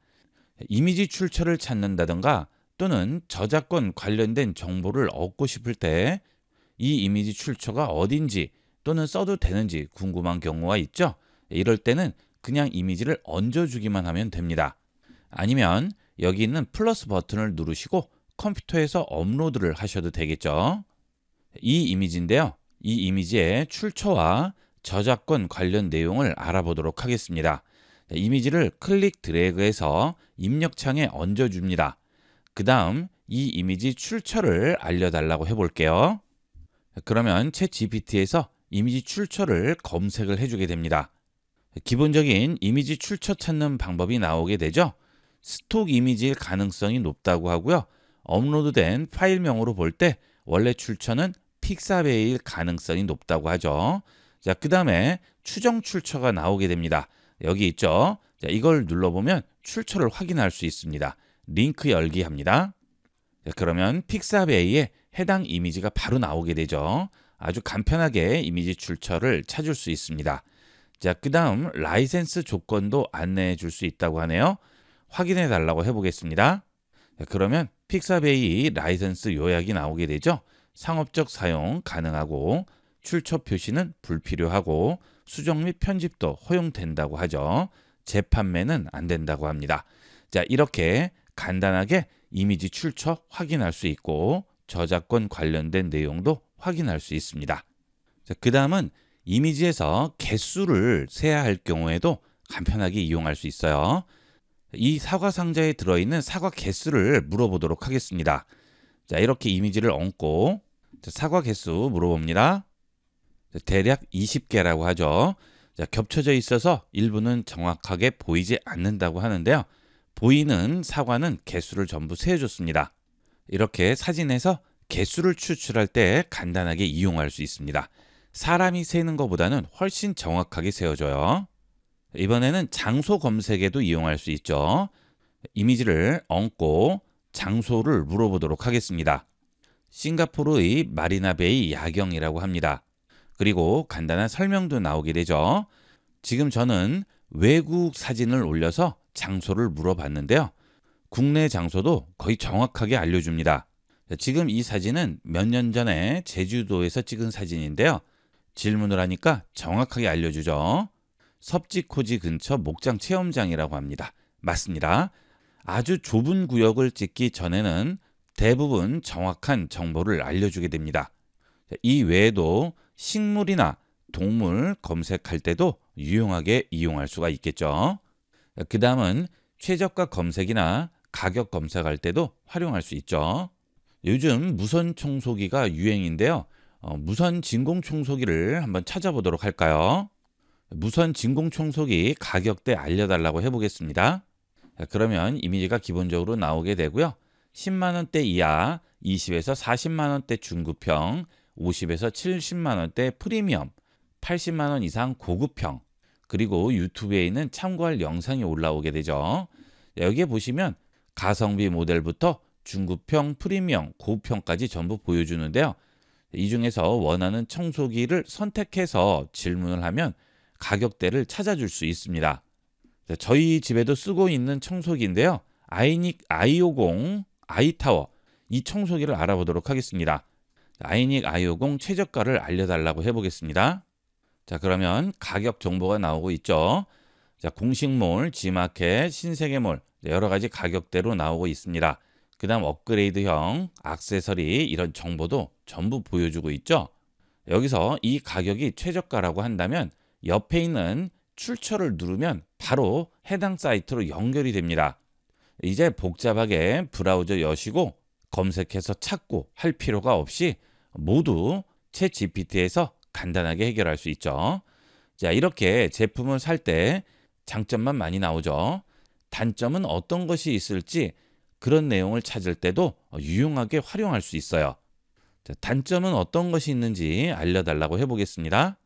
이미지 출처를 찾는다던가 또는 저작권 관련된 정보를 얻고 싶을 때 이 이미지 출처가 어딘지 또는 써도 되는지 궁금한 경우가 있죠. 이럴 때는 그냥 이미지를 얹어주기만 하면 됩니다. 아니면 여기 있는 플러스 버튼을 누르시고 컴퓨터에서 업로드를 하셔도 되겠죠. 이 이미지인데요. 이 이미지의 출처와 저작권 관련 내용을 알아보도록 하겠습니다. 이미지를 클릭 드래그해서 입력창에 얹어줍니다. 그 다음 이 이미지 출처를 알려달라고 해볼게요. 그러면 챗 GPT에서 이미지 출처를 검색을 해주게 됩니다. 기본적인 이미지 출처 찾는 방법이 나오게 되죠. 스톡 이미지일 가능성이 높다고 하고요. 업로드된 파일명으로 볼 때 원래 출처는 픽사베이일 가능성이 높다고 하죠. 자, 그 다음에 추정 출처가 나오게 됩니다. 여기 있죠. 자, 이걸 눌러보면 출처를 확인할 수 있습니다. 링크 열기 합니다. 자, 그러면 픽사베이에 해당 이미지가 바로 나오게 되죠. 아주 간편하게 이미지 출처를 찾을 수 있습니다. 자, 그 다음 라이센스 조건도 안내해 줄 수 있다고 하네요. 확인해 달라고 해보겠습니다. 자, 그러면 픽사베이 라이센스 요약이 나오게 되죠. 상업적 사용 가능하고 출처 표시는 불필요하고 수정 및 편집도 허용된다고 하죠. 재판매는 안 된다고 합니다. 자, 이렇게 간단하게 이미지 출처 확인할 수 있고 저작권 관련된 내용도 확인할 수 있습니다. 자, 그 다음은 이미지에서 개수를 세야 할 경우에도 간편하게 이용할 수 있어요. 이 사과 상자에 들어있는 사과 개수를 물어보도록 하겠습니다. 자, 이렇게 이미지를 얹고 사과 개수 물어봅니다. 자, 대략 20개라고 하죠. 자, 겹쳐져 있어서 일부는 정확하게 보이지 않는다고 하는데요. 보이는 사과는 개수를 전부 세어줬습니다. 이렇게 사진에서 개수를 추출할 때 간단하게 이용할 수 있습니다. 사람이 세는 것보다는 훨씬 정확하게 세워줘요. 이번에는 장소 검색에도 이용할 수 있죠. 이미지를 얹고 장소를 물어보도록 하겠습니다. 싱가포르의 마리나베이 야경이라고 합니다. 그리고 간단한 설명도 나오게 되죠. 지금 저는 외국 사진을 올려서 장소를 물어봤는데요. 국내 장소도 거의 정확하게 알려줍니다. 지금 이 사진은 몇 년 전에 제주도에서 찍은 사진인데요. 질문을 하니까 정확하게 알려주죠. 섭지코지 근처 목장 체험장이라고 합니다. 맞습니다. 아주 좁은 구역을 찍기 전에는 대부분 정확한 정보를 알려주게 됩니다. 이 외에도 식물이나 동물 검색할 때도 유용하게 이용할 수가 있겠죠. 그 다음은 최저가 검색이나 가격 검색할 때도 활용할 수 있죠. 요즘 무선 청소기가 유행인데요. 무선 진공 청소기를 한번 찾아보도록 할까요? 무선 진공 청소기 가격대 알려달라고 해보겠습니다. 그러면 이미지가 기본적으로 나오게 되고요. 10만 원대 이하, 20에서 40만 원대 중급형, 50에서 70만 원대 프리미엄, 80만 원 이상 고급형, 그리고 유튜브에 있는 참고할 영상이 올라오게 되죠. 여기에 보시면 가성비 모델부터 중급형, 프리미엄, 고급형까지 전부 보여주는데요. 이 중에서 원하는 청소기를 선택해서 질문을 하면 가격대를 찾아줄 수 있습니다. 저희 집에도 쓰고 있는 청소기인데요. 아이닉 i50 아이타워, 이 청소기를 알아보도록 하겠습니다. 아이닉 i50 최저가를 알려달라고 해보겠습니다. 자, 그러면 가격 정보가 나오고 있죠. 자, 공식몰, G마켓, 신세계몰 여러 가지 가격대로 나오고 있습니다. 그 다음 업그레이드형, 액세서리 이런 정보도 전부 보여주고 있죠. 여기서 이 가격이 최저가라고 한다면 옆에 있는 출처를 누르면 바로 해당 사이트로 연결이 됩니다. 이제 복잡하게 브라우저 여시고 검색해서 찾고 할 필요가 없이 모두 챗 GPT에서 간단하게 해결할 수 있죠. 자, 이렇게 제품을 살 때 장점만 많이 나오죠. 단점은 어떤 것이 있을지 그런 내용을 찾을 때도 유용하게 활용할 수 있어요. 자, 단점은 어떤 것이 있는지 알려달라고 해보겠습니다.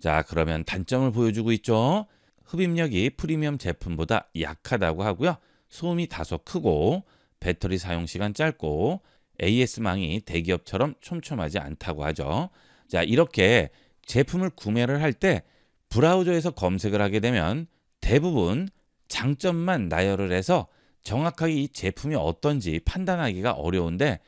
자, 그러면 단점을 보여주고 있죠. 흡입력이 프리미엄 제품보다 약하다고 하고요. 소음이 다소 크고 배터리 사용 시간 짧고 AS망이 대기업처럼 촘촘하지 않다고 하죠. 자, 이렇게 제품을 구매를 할 때 브라우저에서 검색을 하게 되면 대부분 장점만 나열을 해서 정확하게 이 제품이 어떤지 판단하기가 어려운데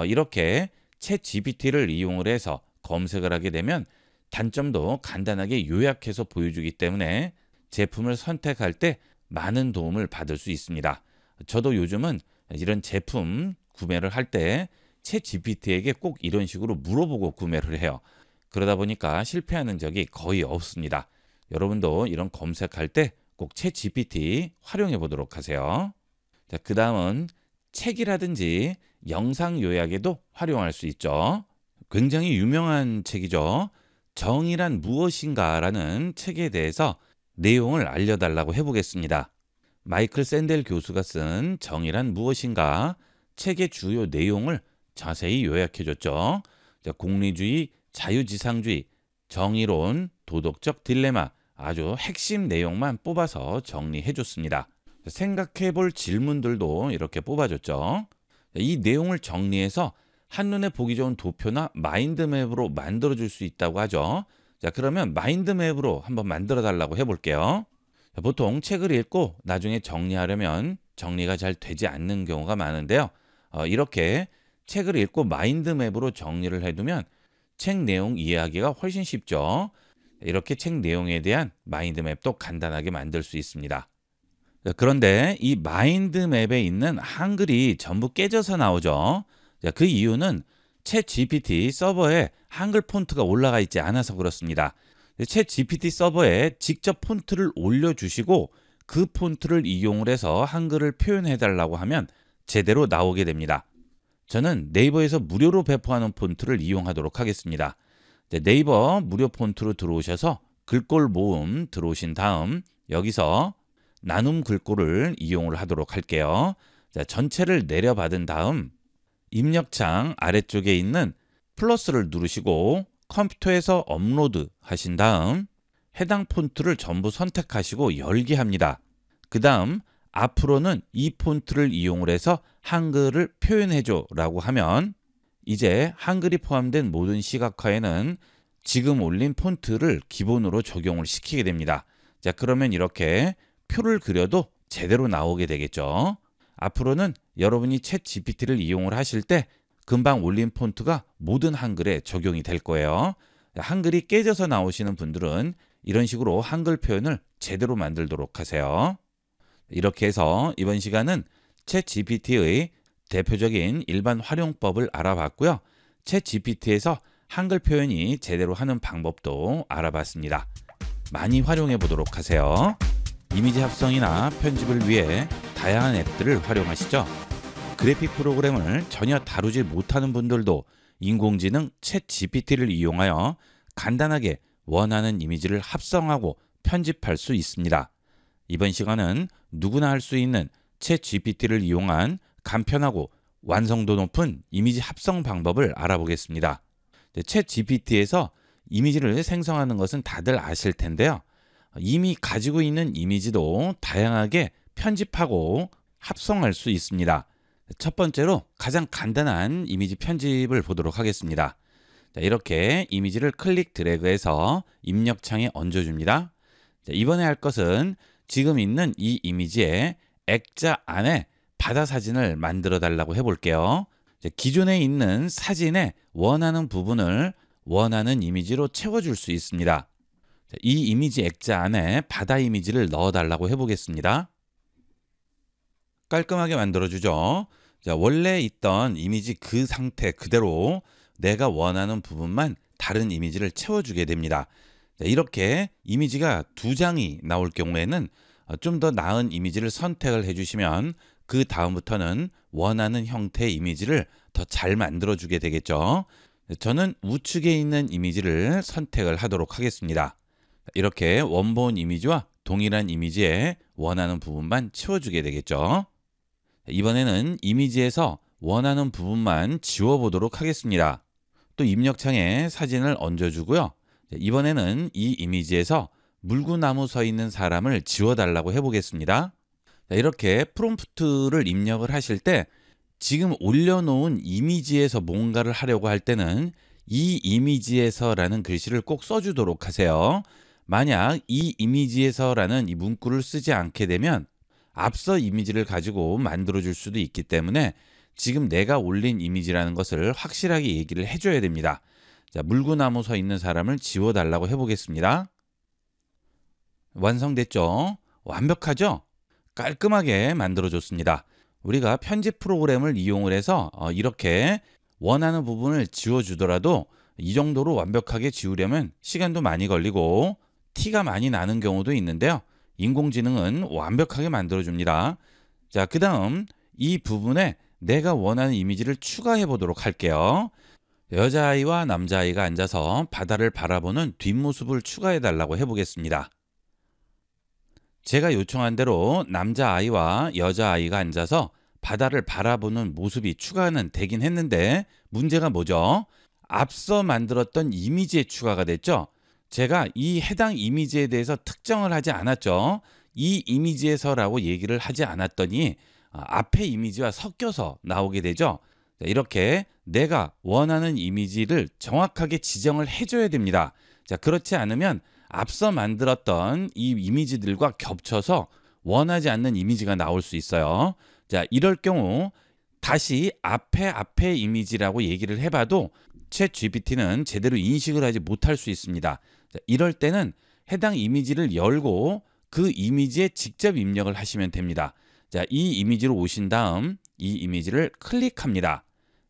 이렇게 챗 GPT를 이용을 해서 검색을 하게 되면 단점도 간단하게 요약해서 보여주기 때문에 제품을 선택할 때 많은 도움을 받을 수 있습니다. 저도 요즘은 이런 제품 구매를 할 때 챗 GPT에게 꼭 이런 식으로 물어보고 구매를 해요. 그러다 보니까 실패하는 적이 거의 없습니다. 여러분도 이런 검색할 때 꼭 챗 GPT 활용해 보도록 하세요. 자, 그 다음은 책이라든지 영상 요약에도 활용할 수 있죠. 굉장히 유명한 책이죠. 정의란 무엇인가라는 책에 대해서 내용을 알려달라고 해보겠습니다. 마이클 샌델 교수가 쓴 정의란 무엇인가 책의 주요 내용을 자세히 요약해줬죠. 자, 공리주의, 자유지상주의, 정의론, 도덕적 딜레마 아주 핵심 내용만 뽑아서 정리해줬습니다. 생각해 볼 질문들도 이렇게 뽑아줬죠. 이 내용을 정리해서 한눈에 보기 좋은 도표나 마인드맵으로 만들어줄 수 있다고 하죠. 자, 그러면 마인드맵으로 한번 만들어 달라고 해볼게요. 보통 책을 읽고 나중에 정리하려면 정리가 잘 되지 않는 경우가 많은데요. 이렇게 책을 읽고 마인드맵으로 정리를 해두면 책 내용 이해하기가 훨씬 쉽죠. 이렇게 책 내용에 대한 마인드맵도 간단하게 만들 수 있습니다. 그런데 이 마인드맵에 있는 한글이 전부 깨져서 나오죠. 그 이유는 챗 GPT 서버에 한글 폰트가 올라가 있지 않아서 그렇습니다. 챗 GPT 서버에 직접 폰트를 올려주시고 그 폰트를 이용을 해서 한글을 표현해 달라고 하면 제대로 나오게 됩니다. 저는 네이버에서 무료로 배포하는 폰트를 이용하도록 하겠습니다. 네이버 무료 폰트로 들어오셔서 글꼴 모음 들어오신 다음 여기서 나눔 글꼴을 이용을 하도록 할게요. 자, 전체를 내려받은 다음 입력창 아래쪽에 있는 플러스를 누르시고 컴퓨터에서 업로드 하신 다음 해당 폰트를 전부 선택하시고 열기 합니다. 그 다음 앞으로는 이 폰트를 이용을 해서 한글을 표현해줘 라고 하면 이제 한글이 포함된 모든 시각화에는 지금 올린 폰트를 기본으로 적용을 시키게 됩니다. 자, 그러면 이렇게 표를 그려도 제대로 나오게 되겠죠. 앞으로는 여러분이 챗 GPT를 이용을 하실 때 금방 올린 폰트가 모든 한글에 적용이 될 거예요. 한글이 깨져서 나오시는 분들은 이런 식으로 한글 표현을 제대로 만들도록 하세요. 이렇게 해서 이번 시간은 챗 GPT의 대표적인 일반 활용법을 알아봤고요. 챗 GPT에서 한글 표현이 제대로 하는 방법도 알아봤습니다. 많이 활용해 보도록 하세요. 이미지 합성이나 편집을 위해 다양한 앱들을 활용하시죠. 그래픽 프로그램을 전혀 다루지 못하는 분들도 인공지능 챗 GPT를 이용하여 간단하게 원하는 이미지를 합성하고 편집할 수 있습니다. 이번 시간은 누구나 할 수 있는 챗 GPT를 이용한 간편하고 완성도 높은 이미지 합성 방법을 알아보겠습니다. 챗 GPT에서 이미지를 생성하는 것은 다들 아실 텐데요. 이미 가지고 있는 이미지도 다양하게 편집하고 합성할 수 있습니다. 첫 번째로 가장 간단한 이미지 편집을 보도록 하겠습니다. 자, 이렇게 이미지를 클릭 드래그해서 입력창에 얹어줍니다. 자, 이번에 할 것은 지금 있는 이 이미지의 액자 안에 바다 사진을 만들어 달라고 해볼게요. 자, 기존에 있는 사진의 원하는 부분을 원하는 이미지로 채워줄 수 있습니다. 자, 이 이미지 액자 안에 바다 이미지를 넣어 달라고 해보겠습니다. 깔끔하게 만들어주죠. 자, 원래 있던 이미지 그 상태 그대로 내가 원하는 부분만 다른 이미지를 채워주게 됩니다. 자, 이렇게 이미지가 두 장이 나올 경우에는 좀 더 나은 이미지를 선택을 해주시면 그 다음부터는 원하는 형태의 이미지를 더 잘 만들어주게 되겠죠. 저는 우측에 있는 이미지를 선택을 하도록 하겠습니다. 이렇게 원본 이미지와 동일한 이미지에 원하는 부분만 채워주게 되겠죠. 이번에는 이미지에서 원하는 부분만 지워보도록 하겠습니다. 또 입력창에 사진을 얹어주고요. 이번에는 이 이미지에서 물구나무 서 있는 사람을 지워달라고 해보겠습니다. 이렇게 프롬프트를 입력을 하실 때 지금 올려놓은 이미지에서 뭔가를 하려고 할 때는 이 이미지에서라는 글씨를 꼭 써주도록 하세요. 만약 이 이미지에서라는 이 문구를 쓰지 않게 되면 앞서 이미지를 가지고 만들어줄 수도 있기 때문에 지금 내가 올린 이미지라는 것을 확실하게 얘기를 해줘야 됩니다. 자, 물구나무 서 있는 사람을 지워달라고 해보겠습니다. 완성됐죠? 완벽하죠? 깔끔하게 만들어줬습니다. 우리가 편집 프로그램을 이용을 해서 이렇게 원하는 부분을 지워주더라도 이 정도로 완벽하게 지우려면 시간도 많이 걸리고 티가 많이 나는 경우도 있는데요. 인공지능은 완벽하게 만들어줍니다. 자, 그 다음 이 부분에 내가 원하는 이미지를 추가해 보도록 할게요. 여자아이와 남자아이가 앉아서 바다를 바라보는 뒷모습을 추가해 달라고 해보겠습니다. 제가 요청한 대로 남자아이와 여자아이가 앉아서 바다를 바라보는 모습이 추가는 되긴 했는데 문제가 뭐죠? 앞서 만들었던 이미지에 추가가 됐죠? 제가 이 해당 이미지에 대해서 특정을 하지 않았죠. 이 이미지에서라고 얘기를 하지 않았더니 앞에 이미지와 섞여서 나오게 되죠. 이렇게 내가 원하는 이미지를 정확하게 지정을 해줘야 됩니다. 자, 그렇지 않으면 앞서 만들었던 이 이미지들과 겹쳐서 원하지 않는 이미지가 나올 수 있어요. 자, 이럴 경우 다시 앞에 이미지라고 얘기를 해봐도 챗 GPT는 제대로 인식을 하지 못할 수 있습니다. 자, 이럴 때는 해당 이미지를 열고 그 이미지에 직접 입력을 하시면 됩니다. 자, 이 이미지로 오신 다음 이 이미지를 클릭합니다.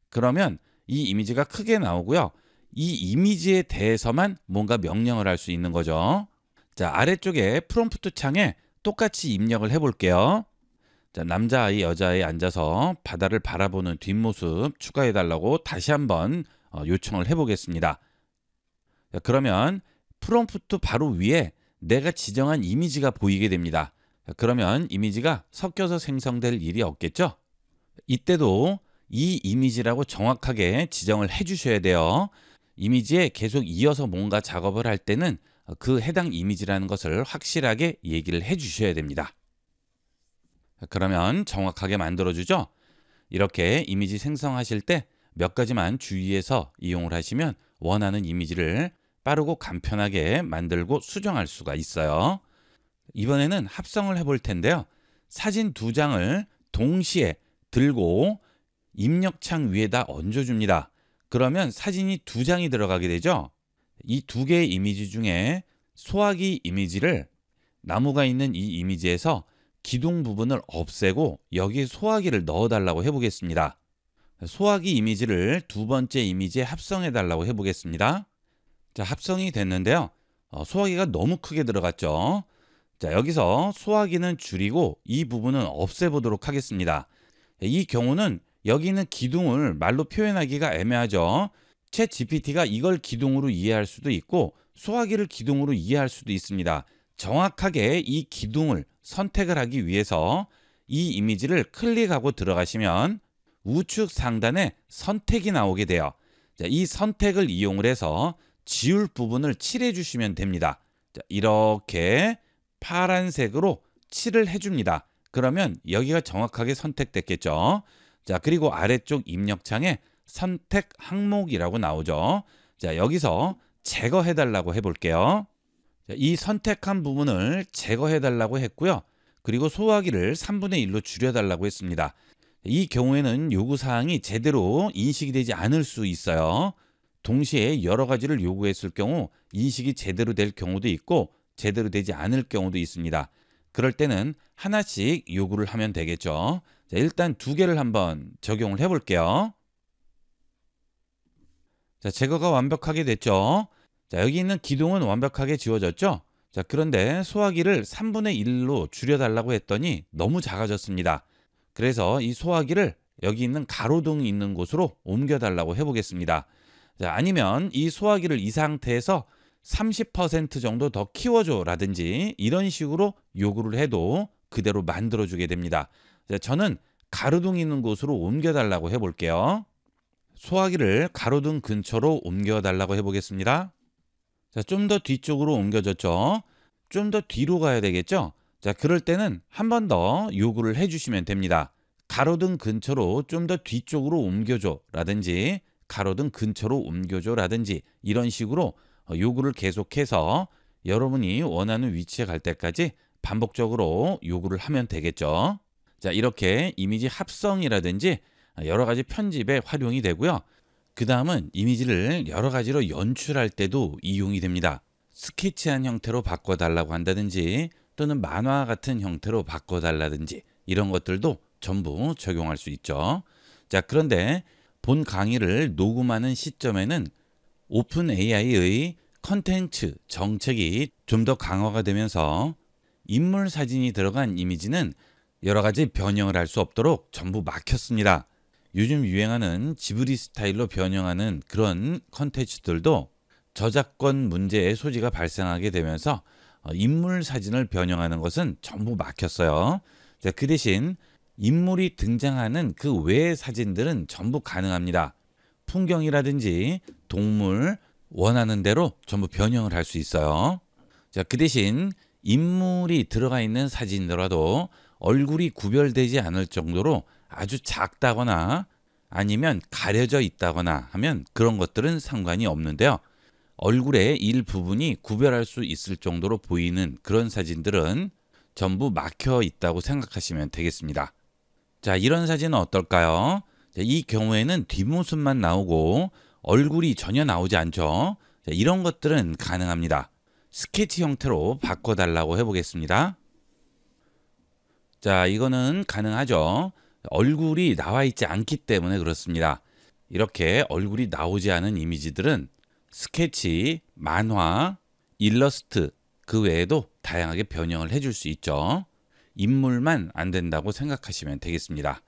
그러면 이 이미지가 크게 나오고요. 이 이미지에 대해서만 뭔가 명령을 할 수 있는 거죠. 자, 아래쪽에 프롬프트 창에 똑같이 입력을 해볼게요. 자, 남자아이, 여자아이 앉아서 바다를 바라보는 뒷모습 추가해달라고 다시 한번 요청을 해보겠습니다. 자, 그러면 프롬프트 바로 위에 내가 지정한 이미지가 보이게 됩니다. 자, 그러면 이미지가 섞여서 생성될 일이 없겠죠? 이때도 이 이미지라고 정확하게 지정을 해주셔야 돼요. 이미지에 계속 이어서 뭔가 작업을 할 때는 그 해당 이미지라는 것을 확실하게 얘기를 해주셔야 됩니다. 그러면 정확하게 만들어주죠? 이렇게 이미지 생성하실 때 몇 가지만 주의해서 이용을 하시면 원하는 이미지를 빠르고 간편하게 만들고 수정할 수가 있어요. 이번에는 합성을 해볼 텐데요. 사진 2장을 동시에 들고 입력창 위에다 얹어줍니다. 그러면 사진이 2장이 들어가게 되죠. 이 2개의 이미지 중에 소화기 이미지를 나무가 있는 이 이미지에서 기둥 부분을 없애고 여기에 소화기를 넣어달라고 해보겠습니다. 소화기 이미지를 두 번째 이미지에 합성해 달라고 해보겠습니다. 자, 합성이 됐는데요. 소화기가 너무 크게 들어갔죠. 자, 여기서 소화기는 줄이고 이 부분은 없애보도록 하겠습니다. 이 경우는 여기 있는 기둥을 말로 표현하기가 애매하죠. 챗 GPT가 이걸 기둥으로 이해할 수도 있고 소화기를 기둥으로 이해할 수도 있습니다. 정확하게 이 기둥을 선택을 하기 위해서 이 이미지를 클릭하고 들어가시면 우측 상단에 선택이 나오게 돼요. 자, 이 선택을 이용을 해서 지울 부분을 칠해 주시면 됩니다. 자, 이렇게 파란색으로 칠을 해줍니다. 그러면 여기가 정확하게 선택됐겠죠. 자, 그리고 아래쪽 입력창에 선택 항목이라고 나오죠. 자, 여기서 제거해 달라고 해볼게요. 자, 이 선택한 부분을 제거해 달라고 했고요. 그리고 소화기를 3분의 1로 줄여 달라고 했습니다. 이 경우에는 요구사항이 제대로 인식이 되지 않을 수 있어요. 동시에 여러 가지를 요구했을 경우 인식이 제대로 될 경우도 있고 제대로 되지 않을 경우도 있습니다. 그럴 때는 하나씩 요구를 하면 되겠죠. 자, 일단 2개를 한번 적용을 해볼게요. 자, 제거가 완벽하게 됐죠. 자, 여기 있는 기둥은 완벽하게 지워졌죠. 자, 그런데 소화기를 3분의 1로 줄여달라고 했더니 너무 작아졌습니다. 그래서 이 소화기를 여기 있는 가로등이 있는 곳으로 옮겨달라고 해보겠습니다. 자, 아니면 이 소화기를 이 상태에서 30% 정도 더 키워줘 라든지 이런 식으로 요구를 해도 그대로 만들어주게 됩니다. 자, 저는 가로등 있는 곳으로 옮겨달라고 해볼게요. 소화기를 가로등 근처로 옮겨달라고 해보겠습니다. 자, 좀 더 뒤쪽으로 옮겨졌죠. 좀 더 뒤로 가야 되겠죠. 자, 그럴 때는 한 번 더 요구를 해주시면 됩니다. 가로등 근처로 좀 더 뒤쪽으로 옮겨줘 라든지 가로등 근처로 옮겨줘 라든지 이런 식으로 요구를 계속해서 여러분이 원하는 위치에 갈 때까지 반복적으로 요구를 하면 되겠죠. 자, 이렇게 이미지 합성이라든지 여러 가지 편집에 활용이 되고요. 그 다음은 이미지를 여러 가지로 연출할 때도 이용이 됩니다. 스케치한 형태로 바꿔달라고 한다든지 또는 만화 같은 형태로 바꿔달라든지 이런 것들도 전부 적용할 수 있죠. 자, 그런데 본 강의를 녹음하는 시점에는 오픈 AI의 컨텐츠 정책이 좀 더 강화가 되면서 인물 사진이 들어간 이미지는 여러 가지 변형을 할 수 없도록 전부 막혔습니다. 요즘 유행하는 지브리 스타일로 변형하는 그런 컨텐츠들도 저작권 문제의 소지가 발생하게 되면서 인물 사진을 변형하는 것은 전부 막혔어요. 자, 그 대신 인물이 등장하는 그 외의 사진들은 전부 가능합니다. 풍경이라든지 동물 원하는 대로 전부 변형을 할 수 있어요. 자, 그 대신 인물이 들어가 있는 사진이라도 얼굴이 구별되지 않을 정도로 아주 작다거나 아니면 가려져 있다거나 하면 그런 것들은 상관이 없는데요. 얼굴의 일부분이 구별할 수 있을 정도로 보이는 그런 사진들은 전부 막혀 있다고 생각하시면 되겠습니다. 자, 이런 사진은 어떨까요? 자, 이 경우에는 뒷모습만 나오고 얼굴이 전혀 나오지 않죠. 자, 이런 것들은 가능합니다. 스케치 형태로 바꿔달라고 해보겠습니다. 자, 이거는 가능하죠. 얼굴이 나와 있지 않기 때문에 그렇습니다. 이렇게 얼굴이 나오지 않은 이미지들은 스케치, 만화, 일러스트 그 외에도 다양하게 변형을 해줄 수 있죠. 인물만 안 된다고 생각하시면 되겠습니다.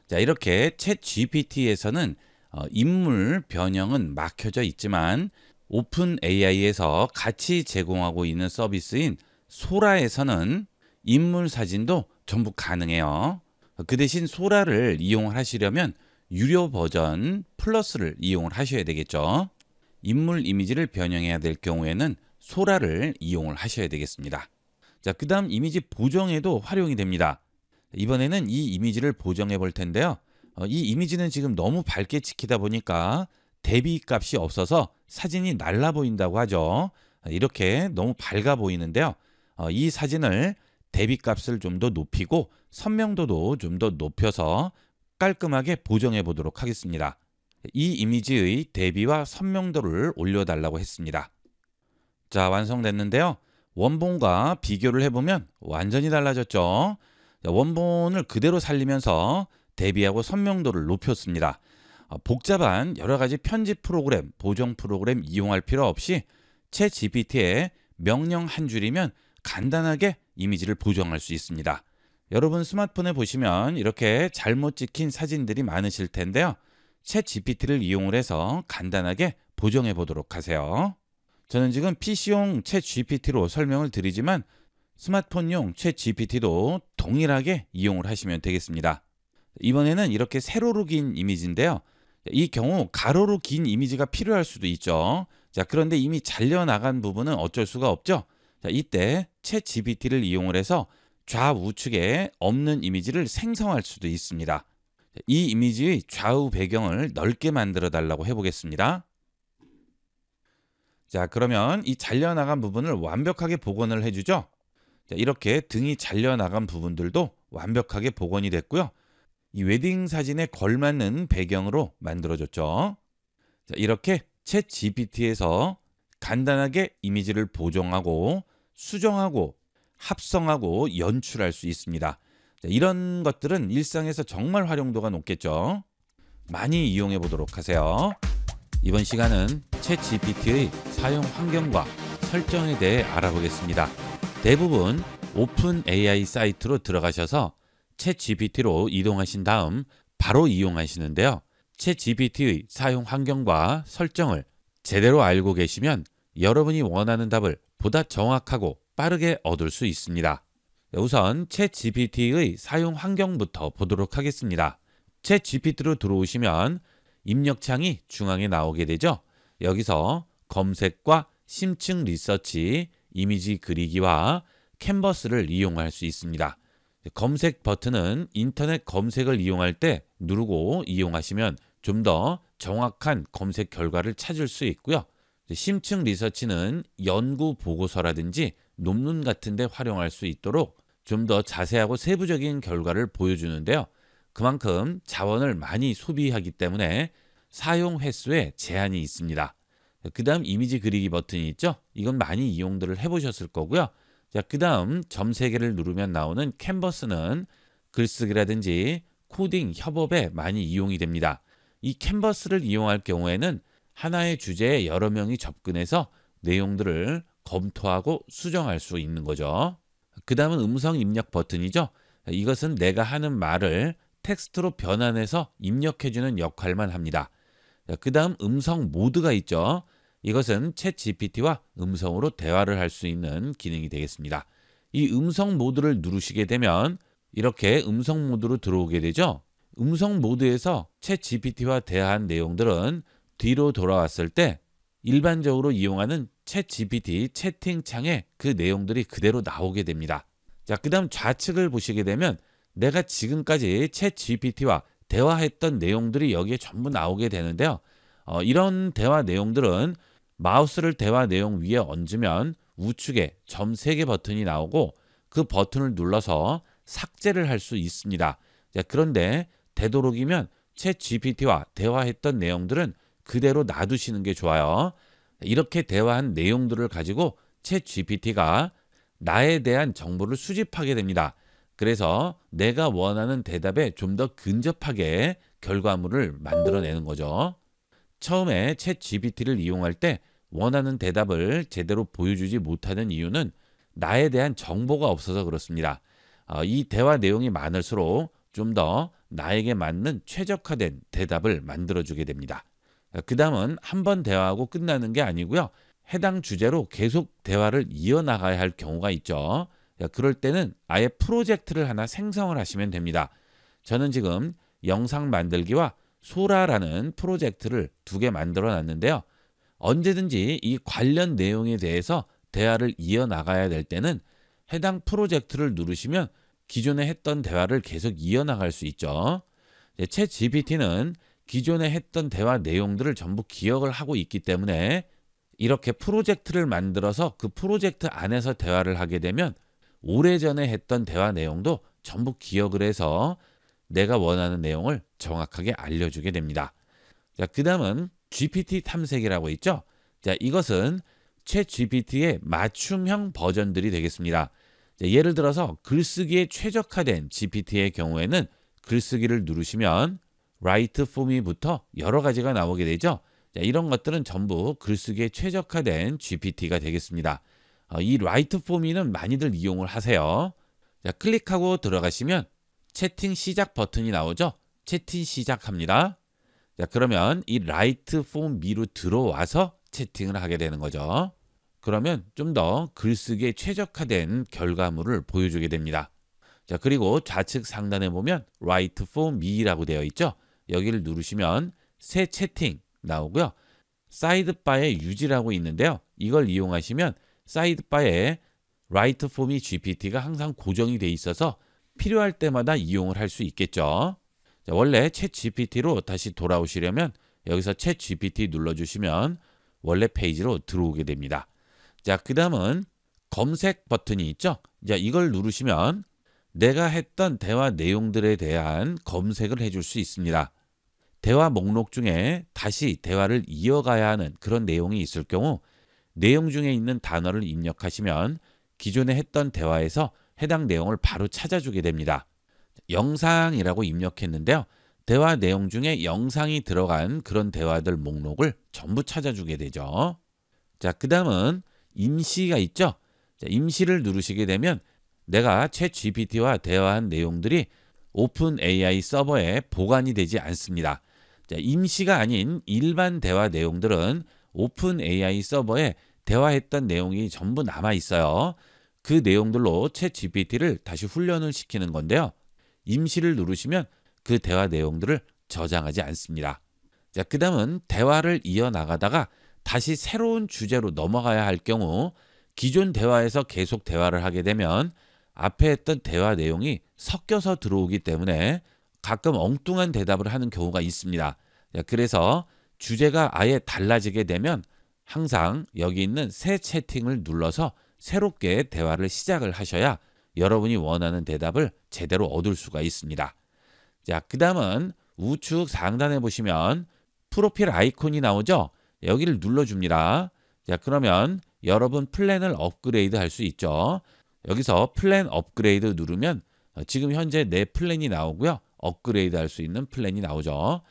자, 이렇게 챗 GPT에서는 인물 변형은 막혀져 있지만 오픈 AI에서 같이 제공하고 있는 서비스인 소라에서는 인물 사진도 전부 가능해요. 그 대신 소라를 이용하시려면 유료 버전 플러스를 이용을 하셔야 되겠죠. 인물 이미지를 변형해야 될 경우에는 소라를 이용을 하셔야 되겠습니다. 자, 그 다음 이미지 보정에도 활용이 됩니다. 이번에는 이 이미지를 보정해 볼 텐데요. 이 이미지는 지금 너무 밝게 찍히다 보니까 대비 값이 없어서 사진이 날라 보인다고 하죠. 이렇게 너무 밝아 보이는데요. 이 사진을 대비 값을 좀 더 높이고 선명도도 좀 더 높여서 깔끔하게 보정해 보도록 하겠습니다. 이 이미지의 대비와 선명도를 올려달라고 했습니다. 자, 완성됐는데요. 원본과 비교를 해보면 완전히 달라졌죠. 원본을 그대로 살리면서 대비하고 선명도를 높였습니다. 복잡한 여러 가지 편집 프로그램, 보정 프로그램 이용할 필요 없이 챗 GPT에 명령 한 줄이면 간단하게 이미지를 보정할 수 있습니다. 여러분 스마트폰에 보시면 이렇게 잘못 찍힌 사진들이 많으실 텐데요. 챗 GPT를 이용을 해서 간단하게 보정해 보도록 하세요. 저는 지금 PC용 챗 GPT로 설명을 드리지만 스마트폰용 챗 GPT도 동일하게 이용을 하시면 되겠습니다. 이번에는 이렇게 세로로 긴 이미지인데요. 이 경우 가로로 긴 이미지가 필요할 수도 있죠. 자, 그런데 이미 잘려나간 부분은 어쩔 수가 없죠. 자, 이때 챗 GPT를 이용을 해서 좌우측에 없는 이미지를 생성할 수도 있습니다. 이 이미지의 좌우 배경을 넓게 만들어 달라고 해보겠습니다. 자, 그러면 이 잘려나간 부분을 완벽하게 복원을 해주죠. 자, 이렇게 등이 잘려나간 부분들도 완벽하게 복원이 됐고요. 이 웨딩 사진에 걸맞는 배경으로 만들어졌죠. 자, 이렇게 챗 GPT에서 간단하게 이미지를 보정하고 수정하고 합성하고 연출할 수 있습니다. 자, 이런 것들은 일상에서 정말 활용도가 높겠죠. 많이 이용해 보도록 하세요. 이번 시간은 챗 GPT의 사용 환경과 설정에 대해 알아보겠습니다. 대부분 오픈 AI 사이트로 들어가셔서 챗 GPT로 이동하신 다음 바로 이용하시는데요. 챗 GPT의 사용 환경과 설정을 제대로 알고 계시면 여러분이 원하는 답을 보다 정확하고 빠르게 얻을 수 있습니다. 우선 챗 GPT의 사용 환경부터 보도록 하겠습니다. 챗 GPT로 들어오시면 입력창이 중앙에 나오게 되죠. 여기서 검색과 심층 리서치, 이미지 그리기와 캔버스를 이용할 수 있습니다. 검색 버튼은 인터넷 검색을 이용할 때 누르고 이용하시면 좀 더 정확한 검색 결과를 찾을 수 있고요. 심층 리서치는 연구 보고서라든지 논문 같은 데 활용할 수 있도록 좀 더 자세하고 세부적인 결과를 보여주는데요. 그만큼 자원을 많이 소비하기 때문에 사용 횟수에 제한이 있습니다. 그 다음 이미지 그리기 버튼이 있죠. 이건 많이 이용들을 해보셨을 거고요. 자, 그 다음 점 3개를 누르면 나오는 캔버스는 글쓰기라든지 코딩, 협업에 많이 이용이 됩니다. 이 캔버스를 이용할 경우에는 하나의 주제에 여러 명이 접근해서 내용들을 검토하고 수정할 수 있는 거죠. 그 다음은 음성 입력 버튼이죠. 이것은 내가 하는 말을 텍스트로 변환해서 입력해주는 역할만 합니다. 그 다음 음성 모드가 있죠. 이것은 챗 GPT와 음성으로 대화를 할 수 있는 기능이 되겠습니다. 이 음성 모드를 누르시게 되면 이렇게 음성 모드로 들어오게 되죠. 음성 모드에서 챗 GPT와 대화한 내용들은 뒤로 돌아왔을 때 일반적으로 이용하는 챗 GPT 채팅창에 그 내용들이 그대로 나오게 됩니다. 자, 그 다음 좌측을 보시게 되면 내가 지금까지 챗 GPT와 대화했던 내용들이 여기에 전부 나오게 되는데요. 이런 대화 내용들은 마우스를 대화 내용 위에 얹으면 우측에 점 3개 버튼이 나오고 그 버튼을 눌러서 삭제를 할 수 있습니다. 자, 그런데 되도록이면 챗 GPT와 대화했던 내용들은 그대로 놔두시는 게 좋아요. 이렇게 대화한 내용들을 가지고 챗 GPT가 나에 대한 정보를 수집하게 됩니다. 그래서 내가 원하는 대답에 좀 더 근접하게 결과물을 만들어내는 거죠. 처음에 챗 GPT를 이용할 때 원하는 대답을 제대로 보여주지 못하는 이유는 나에 대한 정보가 없어서 그렇습니다. 이 대화 내용이 많을수록 좀 더 나에게 맞는 최적화된 대답을 만들어주게 됩니다. 그 다음은 한 번 대화하고 끝나는 게 아니고요. 해당 주제로 계속 대화를 이어나가야 할 경우가 있죠. 그럴 때는 아예 프로젝트를 하나 생성을 하시면 됩니다. 저는 지금 영상 만들기와 소라라는 프로젝트를 2개 만들어 놨는데요. 언제든지 이 관련 내용에 대해서 대화를 이어나가야 될 때는 해당 프로젝트를 누르시면 기존에 했던 대화를 계속 이어나갈 수 있죠. 챗 GPT는 기존에 했던 대화 내용들을 전부 기억을 하고 있기 때문에 이렇게 프로젝트를 만들어서 그 프로젝트 안에서 대화를 하게 되면 오래전에 했던 대화 내용도 전부 기억을 해서 내가 원하는 내용을 정확하게 알려주게 됩니다. 자, 그 다음은 GPT 탐색이라고 있죠. 자, 이것은 챗 GPT의 맞춤형 버전들이 되겠습니다. 자, 예를 들어서 글쓰기에 최적화된 GPT의 경우에는 글쓰기를 누르시면 Write for me부터 여러 가지가 나오게 되죠. 자, 이런 것들은 전부 글쓰기에 최적화된 GPT가 되겠습니다. 이 Write for me는 많이들 이용을 하세요. 자, 클릭하고 들어가시면 채팅 시작 버튼이 나오죠. 채팅 시작합니다. 자, 그러면 이 Write for me로 들어와서 채팅을 하게 되는 거죠. 그러면 좀 더 글쓰기에 최적화된 결과물을 보여주게 됩니다. 자, 그리고 좌측 상단에 보면 Write for me라고 되어 있죠. 여기를 누르시면 새 채팅 나오고요. 사이드바에 유지라고 있는데요. 이걸 이용하시면 사이드바에 Write for me GPT가 항상 고정이 돼 있어서 필요할 때마다 이용을 할 수 있겠죠. 자, 원래 챗 GPT로 다시 돌아오시려면 여기서 챗 GPT 눌러주시면 원래 페이지로 들어오게 됩니다. 자, 그 다음은 검색 버튼이 있죠. 자, 이걸 누르시면 내가 했던 대화 내용들에 대한 검색을 해줄 수 있습니다. 대화 목록 중에 다시 대화를 이어가야 하는 그런 내용이 있을 경우 내용 중에 있는 단어를 입력하시면 기존에 했던 대화에서 해당 내용을 바로 찾아주게 됩니다. 영상이라고 입력했는데요. 대화 내용 중에 영상이 들어간 그런 대화들 목록을 전부 찾아주게 되죠. 자, 그 다음은 임시가 있죠. 자, 임시를 누르시게 되면 내가 챗 GPT와 대화한 내용들이 오픈 AI 서버에 보관이 되지 않습니다. 자, 임시가 아닌 일반 대화 내용들은 오픈 AI 서버에 대화했던 내용이 전부 남아 있어요. 그 내용들로 챗 GPT를 다시 훈련을 시키는 건데요. 임시를 누르시면 그 대화 내용들을 저장하지 않습니다. 자, 그 다음은 대화를 이어나가다가 다시 새로운 주제로 넘어가야 할 경우 기존 대화에서 계속 대화를 하게 되면 앞에 했던 대화 내용이 섞여서 들어오기 때문에 가끔 엉뚱한 대답을 하는 경우가 있습니다. 자, 그래서 주제가 아예 달라지게 되면 항상 여기 있는 새 채팅을 눌러서 새롭게 대화를 시작을 하셔야 여러분이 원하는 대답을 제대로 얻을 수가 있습니다. 자, 그 다음은 우측 상단에 보시면 프로필 아이콘이 나오죠? 여기를 눌러줍니다. 자, 그러면 여러분 플랜을 업그레이드 할 수 있죠. 여기서 플랜 업그레이드 누르면 지금 현재 내 플랜이 나오고요. 업그레이드 할 수 있는 플랜이 나오죠.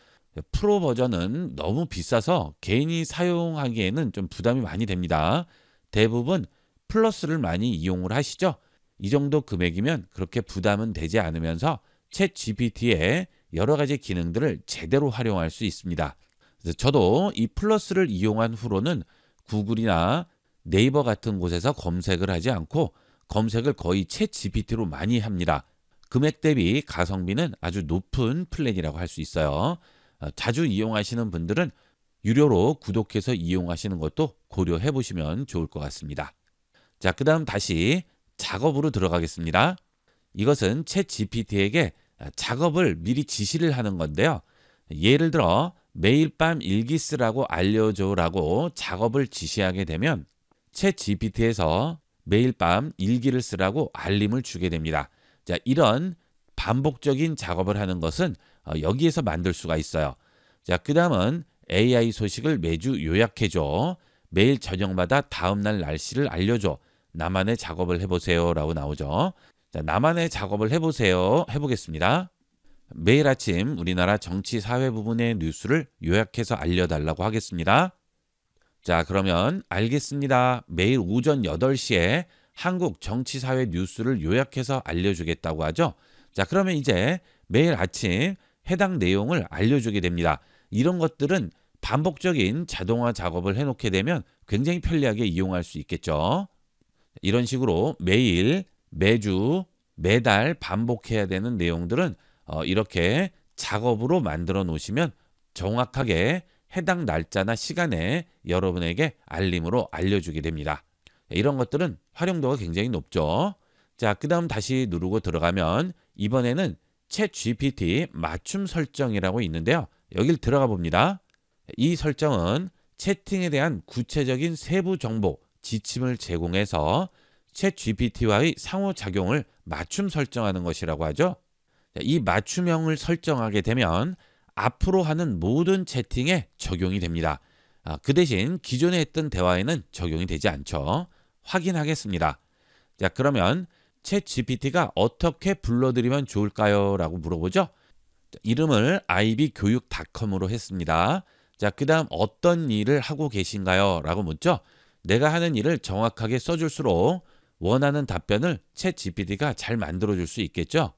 프로 버전은 너무 비싸서 개인이 사용하기에는 좀 부담이 많이 됩니다. 대부분 플러스를 많이 이용을 하시죠. 이 정도 금액이면 그렇게 부담은 되지 않으면서 챗 GPT의 여러 가지 기능들을 제대로 활용할 수 있습니다. 그래서 저도 이 플러스를 이용한 후로는 구글이나 네이버 같은 곳에서 검색을 하지 않고 검색을 거의 챗 GPT로 많이 합니다. 금액 대비 가성비는 아주 높은 플랜이라고 할 수 있어요. 자주 이용하시는 분들은 유료로 구독해서 이용하시는 것도 고려해 보시면 좋을 것 같습니다. 자, 그 다음 다시 작업으로 들어가겠습니다. 이것은 챗 GPT에게 작업을 미리 지시를 하는 건데요. 예를 들어 매일 밤 일기 쓰라고 알려줘라고 작업을 지시하게 되면 챗 GPT에서 매일 밤 일기를 쓰라고 알림을 주게 됩니다. 자, 이런 반복적인 작업을 하는 것은 여기에서 만들 수가 있어요. 자, 그 다음은 AI 소식을 매주 요약해줘. 매일 저녁마다 다음날 날씨를 알려줘. 나만의 작업을 해보세요 라고 나오죠. 자, 나만의 작업을 해보세요. 해보겠습니다. 매일 아침 우리나라 정치 사회 부분의 뉴스를 요약해서 알려달라고 하겠습니다. 자, 그러면 알겠습니다. 매일 오전 8시에 한국 정치 사회 뉴스를 요약해서 알려주겠다고 하죠. 자, 그러면 이제 매일 아침 해당 내용을 알려주게 됩니다. 이런 것들은 반복적인 자동화 작업을 해놓게 되면 굉장히 편리하게 이용할 수 있겠죠. 이런 식으로 매일, 매주, 매달 반복해야 되는 내용들은 이렇게 작업으로 만들어 놓으시면 정확하게 해당 날짜나 시간에 여러분에게 알림으로 알려주게 됩니다. 이런 것들은 활용도가 굉장히 높죠. 자, 그 다음 다시 누르고 들어가면 이번에는 챗 GPT 맞춤 설정이라고 있는데요. 여길 들어가 봅니다. 이 설정은 채팅에 대한 구체적인 세부 정보, 지침을 제공해서 챗 GPT와의 상호작용을 맞춤 설정하는 것이라고 하죠. 이 맞춤형을 설정하게 되면 앞으로 하는 모든 채팅에 적용이 됩니다. 그 대신 기존에 했던 대화에는 적용이 되지 않죠. 확인하겠습니다. 자, 그러면 챗 GPT가 어떻게 불러드리면 좋을까요? 라고 물어보죠. 이름을 ib교육닷컴으로 했습니다. 자, 그 다음 어떤 일을 하고 계신가요? 라고 묻죠. 내가 하는 일을 정확하게 써줄수록 원하는 답변을 챗 GPT가 잘 만들어줄 수 있겠죠.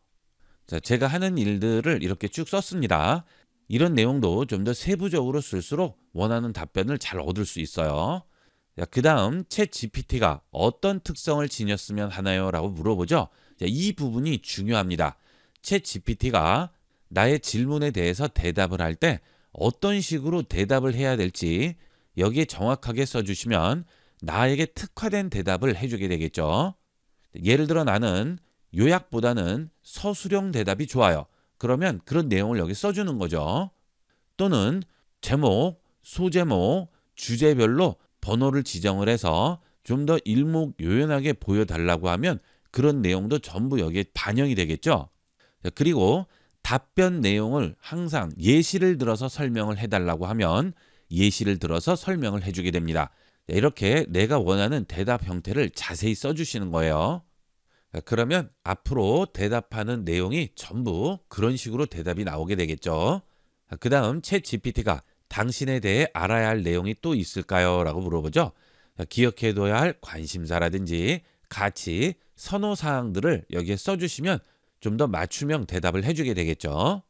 자, 제가 하는 일들을 이렇게 쭉 썼습니다. 이런 내용도 좀 더 세부적으로 쓸수록 원하는 답변을 잘 얻을 수 있어요. 자, 그 다음 챗 GPT가 어떤 특성을 지녔으면 하나요? 라고 물어보죠. 자, 이 부분이 중요합니다. 챗 GPT가 나의 질문에 대해서 대답을 할 때 어떤 식으로 대답을 해야 될지 여기에 정확하게 써주시면 나에게 특화된 대답을 해주게 되겠죠. 예를 들어 나는 요약보다는 서술형 대답이 좋아요. 그러면 그런 내용을 여기 써주는 거죠. 또는 제목, 소제목, 주제별로 번호를 지정을 해서 좀 더 일목요연하게 보여달라고 하면 그런 내용도 전부 여기에 반영이 되겠죠. 그리고 답변 내용을 항상 예시를 들어서 설명을 해달라고 하면 예시를 들어서 설명을 해주게 됩니다. 이렇게 내가 원하는 대답 형태를 자세히 써주시는 거예요. 그러면 앞으로 대답하는 내용이 전부 그런 식으로 대답이 나오게 되겠죠. 그 다음 챗 GPT가 당신에 대해 알아야 할 내용이 또 있을까요? 라고 물어보죠. 기억해둬야 할 관심사라든지 가치, 선호사항들을 여기에 써주시면 좀 더 맞춤형 대답을 해주게 되겠죠.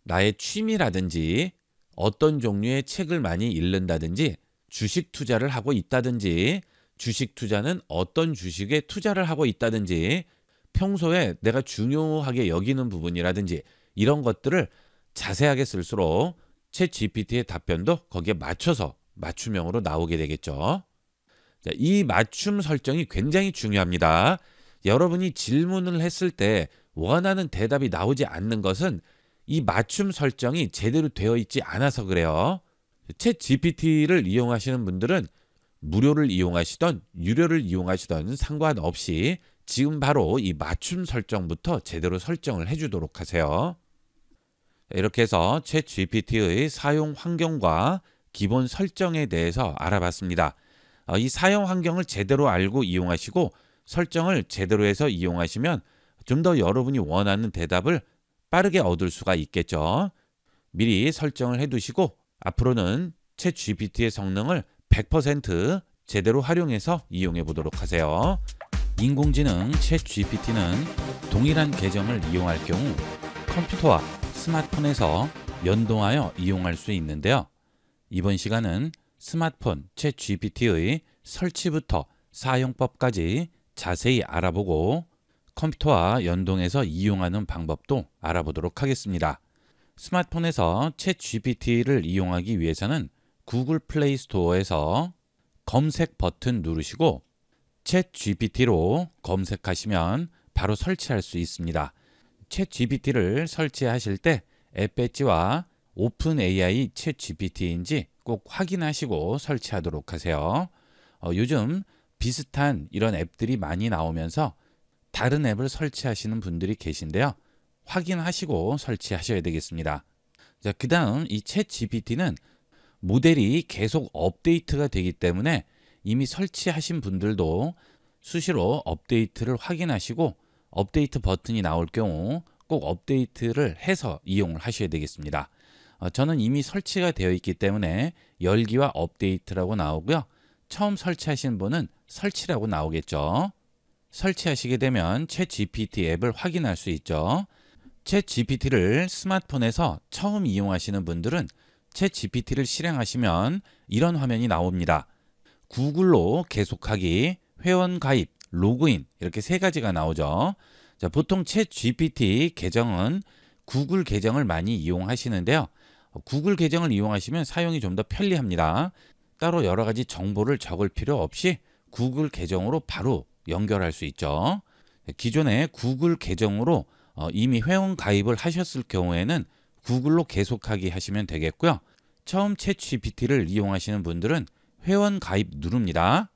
나의 취미라든지 어떤 종류의 책을 많이 읽는다든지 주식 투자를 하고 있다든지 주식 투자는 어떤 주식에 투자를 하고 있다든지 평소에 내가 중요하게 여기는 부분이라든지 이런 것들을 자세하게 쓸수록 챗 GPT의 답변도 거기에 맞춰서 맞춤형으로 나오게 되겠죠. 자, 이 맞춤 설정이 굉장히 중요합니다. 여러분이 질문을 했을 때 원하는 대답이 나오지 않는 것은 이 맞춤 설정이 제대로 되어 있지 않아서 그래요. 챗 GPT를 이용하시는 분들은 무료를 이용하시던 유료를 이용하시던 상관없이 지금 바로 이 맞춤 설정부터 제대로 설정을 해주도록 하세요. 이렇게 해서 챗 GPT의 사용 환경과 기본 설정에 대해서 알아봤습니다. 이 사용 환경을 제대로 알고 이용하시고 설정을 제대로 해서 이용하시면 좀 더 여러분이 원하는 대답을 빠르게 얻을 수가 있겠죠. 미리 설정을 해두시고 앞으로는 챗 GPT의 성능을 100% 제대로 활용해서 이용해 보도록 하세요. 인공지능 챗 GPT는 동일한 계정을 이용할 경우 컴퓨터와 스마트폰에서 연동하여 이용할 수 있는데요. 이번 시간은 스마트폰 챗 GPT의 설치부터 사용법까지 자세히 알아보고 컴퓨터와 연동해서 이용하는 방법도 알아보도록 하겠습니다. 스마트폰에서 챗 GPT를 이용하기 위해서는 구글 플레이 스토어에서 검색 버튼 누르시고 챗 GPT로 검색하시면 바로 설치할 수 있습니다. 챗 GPT를 설치하실 때 앱 배지와 오픈 AI 챗 GPT인지 꼭 확인하시고 설치하도록 하세요. 요즘 비슷한 이런 앱들이 많이 나오면서 다른 앱을 설치하시는 분들이 계신데요. 확인하시고 설치하셔야 되겠습니다. 자, 그 다음 이 챗 GPT는 모델이 계속 업데이트가 되기 때문에 이미 설치하신 분들도 수시로 업데이트를 확인하시고 업데이트 버튼이 나올 경우 꼭 업데이트를 해서 이용을 하셔야 되겠습니다. 저는 이미 설치가 되어 있기 때문에 열기와 업데이트라고 나오고요. 처음 설치하신 분은 설치라고 나오겠죠. 설치하시게 되면 챗 GPT 앱을 확인할 수 있죠. 챗 GPT를 스마트폰에서 처음 이용하시는 분들은 챗 GPT를 실행하시면 이런 화면이 나옵니다. 구글로 계속하기, 회원 가입, 로그인 이렇게 세 가지가 나오죠. 자, 보통 챗 GPT 계정은 구글 계정을 많이 이용하시는데요. 구글 계정을 이용하시면 사용이 좀 더 편리합니다. 따로 여러 가지 정보를 적을 필요 없이 구글 계정으로 바로 연결할 수 있죠. 기존에 구글 계정으로 이미 회원 가입을 하셨을 경우에는 구글로 계속하기 하시면 되겠고요. 처음 챗 GPT를 이용하시는 분들은 회원 가입 누릅니다.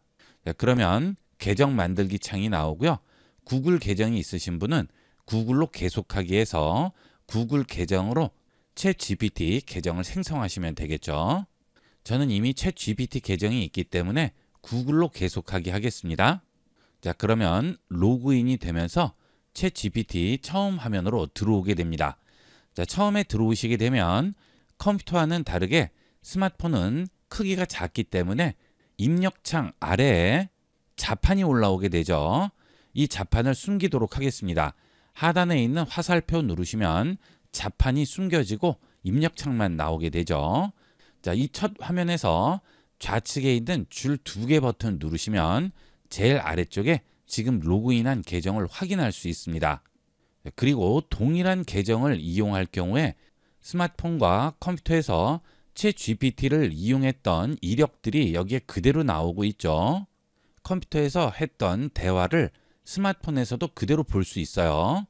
그러면 계정 만들기 창이 나오고요. 구글 계정이 있으신 분은 구글로 계속하기에서 구글 계정으로 챗 GPT 계정을 생성하시면 되겠죠. 저는 이미 챗 GPT 계정이 있기 때문에 구글로 계속하기 하겠습니다. 자, 그러면 로그인이 되면서 챗 GPT 처음 화면으로 들어오게 됩니다. 자, 처음에 들어오시게 되면 컴퓨터와는 다르게 스마트폰은 크기가 작기 때문에 입력창 아래에 자판이 올라오게 되죠. 이 자판을 숨기도록 하겠습니다. 하단에 있는 화살표 누르시면 자판이 숨겨지고 입력창만 나오게 되죠. 자, 이 첫 화면에서 좌측에 있는 줄 2개 버튼 누르시면 제일 아래쪽에 지금 로그인한 계정을 확인할 수 있습니다. 그리고 동일한 계정을 이용할 경우에 스마트폰과 컴퓨터에서 챗 GPT를 이용했던 이력들이 여기에 그대로 나오고 있죠. 컴퓨터에서 했던 대화를 스마트폰에서도 그대로 볼 수 있어요.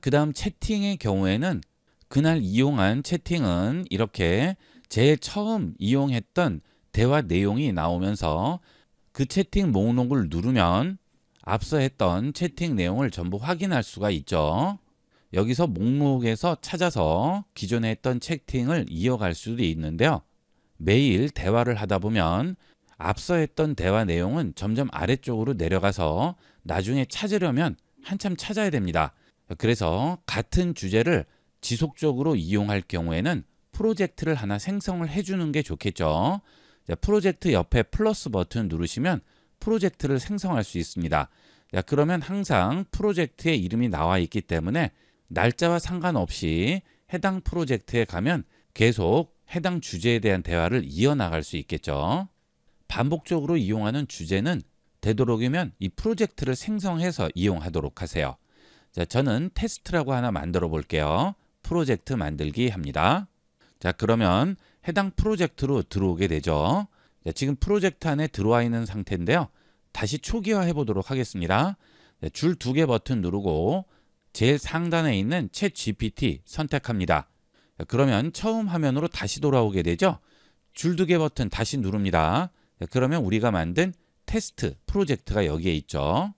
그 다음 채팅의 경우에는 그날 이용한 채팅은 이렇게 제일 처음 이용했던 대화 내용이 나오면서 그 채팅 목록을 누르면 앞서 했던 채팅 내용을 전부 확인할 수가 있죠. 여기서 목록에서 찾아서 기존에 했던 채팅을 이어갈 수도 있는데요. 매일 대화를 하다 보면 앞서 했던 대화 내용은 점점 아래쪽으로 내려가서 나중에 찾으려면 한참 찾아야 됩니다. 그래서 같은 주제를 지속적으로 이용할 경우에는 프로젝트를 하나 생성을 해주는 게 좋겠죠. 자, 프로젝트 옆에 플러스 버튼 누르시면 프로젝트를 생성할 수 있습니다. 자, 그러면 항상 프로젝트의 이름이 나와 있기 때문에 날짜와 상관없이 해당 프로젝트에 가면 계속 해당 주제에 대한 대화를 이어나갈 수 있겠죠. 반복적으로 이용하는 주제는 되도록이면 이 프로젝트를 생성해서 이용하도록 하세요. 자, 저는 테스트라고 하나 만들어 볼게요. 프로젝트 만들기 합니다. 자, 그러면 해당 프로젝트로 들어오게 되죠. 자, 지금 프로젝트 안에 들어와 있는 상태인데요. 다시 초기화 해보도록 하겠습니다. 자, 줄 2개 버튼 누르고 제일 상단에 있는 챗 GPT 선택합니다. 자, 그러면 처음 화면으로 다시 돌아오게 되죠. 줄 2개 버튼 다시 누릅니다. 그러면 우리가 만든 테스트 프로젝트가 여기에 있죠.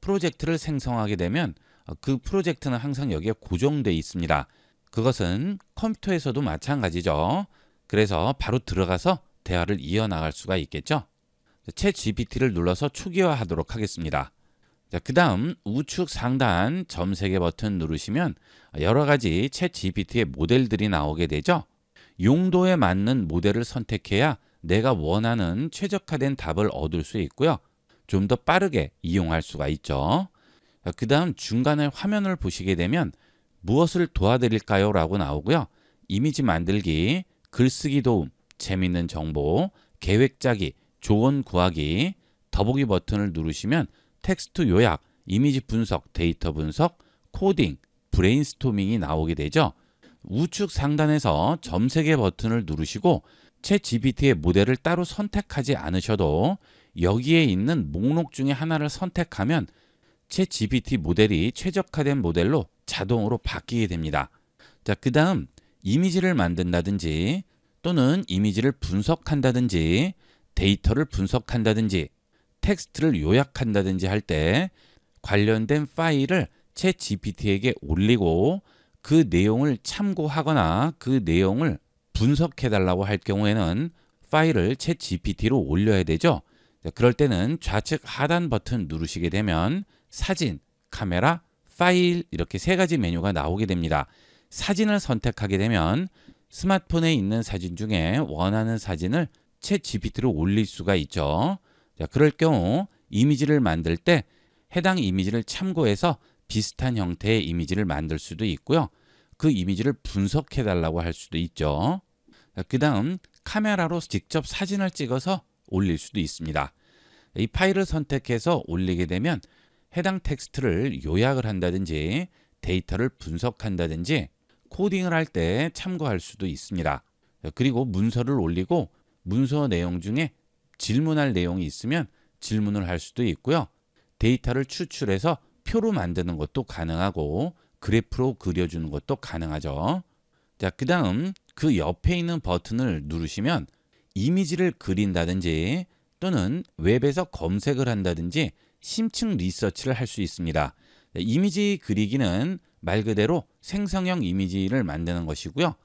프로젝트를 생성하게 되면 그 프로젝트는 항상 여기에 고정되어 있습니다. 그것은 컴퓨터에서도 마찬가지죠. 그래서 바로 들어가서 대화를 이어나갈 수가 있겠죠. 챗 GPT를 눌러서 초기화하도록 하겠습니다. 그 다음 우측 상단 점 3개 버튼 누르시면 여러 가지 챗 GPT의 모델들이 나오게 되죠. 용도에 맞는 모델을 선택해야 내가 원하는 최적화된 답을 얻을 수 있고요. 좀 더 빠르게 이용할 수가 있죠. 그 다음 중간에 화면을 보시게 되면 무엇을 도와드릴까요? 라고 나오고요. 이미지 만들기, 글쓰기 도움, 재미있는 정보, 계획 짜기, 조언 구하기, 더보기 버튼을 누르시면 텍스트 요약, 이미지 분석, 데이터 분석, 코딩, 브레인스토밍이 나오게 되죠. 우측 상단에서 점 3개 버튼을 누르시고 챗 GPT의 모델을 따로 선택하지 않으셔도 여기에 있는 목록 중에 하나를 선택하면 챗 GPT 모델이 최적화된 모델로 자동으로 바뀌게 됩니다. 자, 그 다음 이미지를 만든다든지 또는 이미지를 분석한다든지 데이터를 분석한다든지 텍스트를 요약한다든지 할 때 관련된 파일을 챗 GPT에게 올리고 그 내용을 참고하거나 그 내용을 분석해 달라고 할 경우에는 파일을 챗 GPT로 올려야 되죠. 그럴 때는 좌측 하단 버튼 누르시게 되면 사진, 카메라, 파일 이렇게 3가지 메뉴가 나오게 됩니다. 사진을 선택하게 되면 스마트폰에 있는 사진 중에 원하는 사진을 챗 GPT로 올릴 수가 있죠. 자, 그럴 경우 이미지를 만들 때 해당 이미지를 참고해서 비슷한 형태의 이미지를 만들 수도 있고요. 그 이미지를 분석해 달라고 할 수도 있죠. 그 다음 카메라로 직접 사진을 찍어서 올릴 수도 있습니다. 이 파일을 선택해서 올리게 되면 해당 텍스트를 요약을 한다든지 데이터를 분석한다든지 코딩을 할 때 참고할 수도 있습니다. 그리고 문서를 올리고 문서 내용 중에 질문할 내용이 있으면 질문을 할 수도 있고요. 데이터를 추출해서 표로 만드는 것도 가능하고 그래프로 그려주는 것도 가능하죠. 자, 그 다음 그 옆에 있는 버튼을 누르시면 이미지를 그린다든지 또는 웹에서 검색을 한다든지 심층 리서치를 할 수 있습니다. 이미지 그리기는 말 그대로 생성형 이미지를 만드는 것이고요.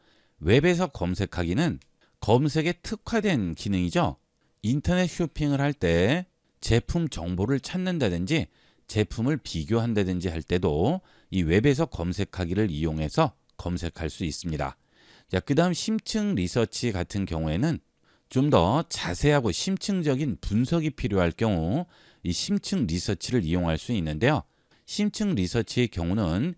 웹에서 검색하기는 검색에 특화된 기능이죠. 인터넷 쇼핑을 할 때 제품 정보를 찾는다든지 제품을 비교한다든지 할 때도 이 웹에서 검색하기를 이용해서 검색할 수 있습니다. 자, 그 다음 심층 리서치 같은 경우에는 좀 더 자세하고 심층적인 분석이 필요할 경우 이 심층 리서치를 이용할 수 있는데요. 심층 리서치의 경우는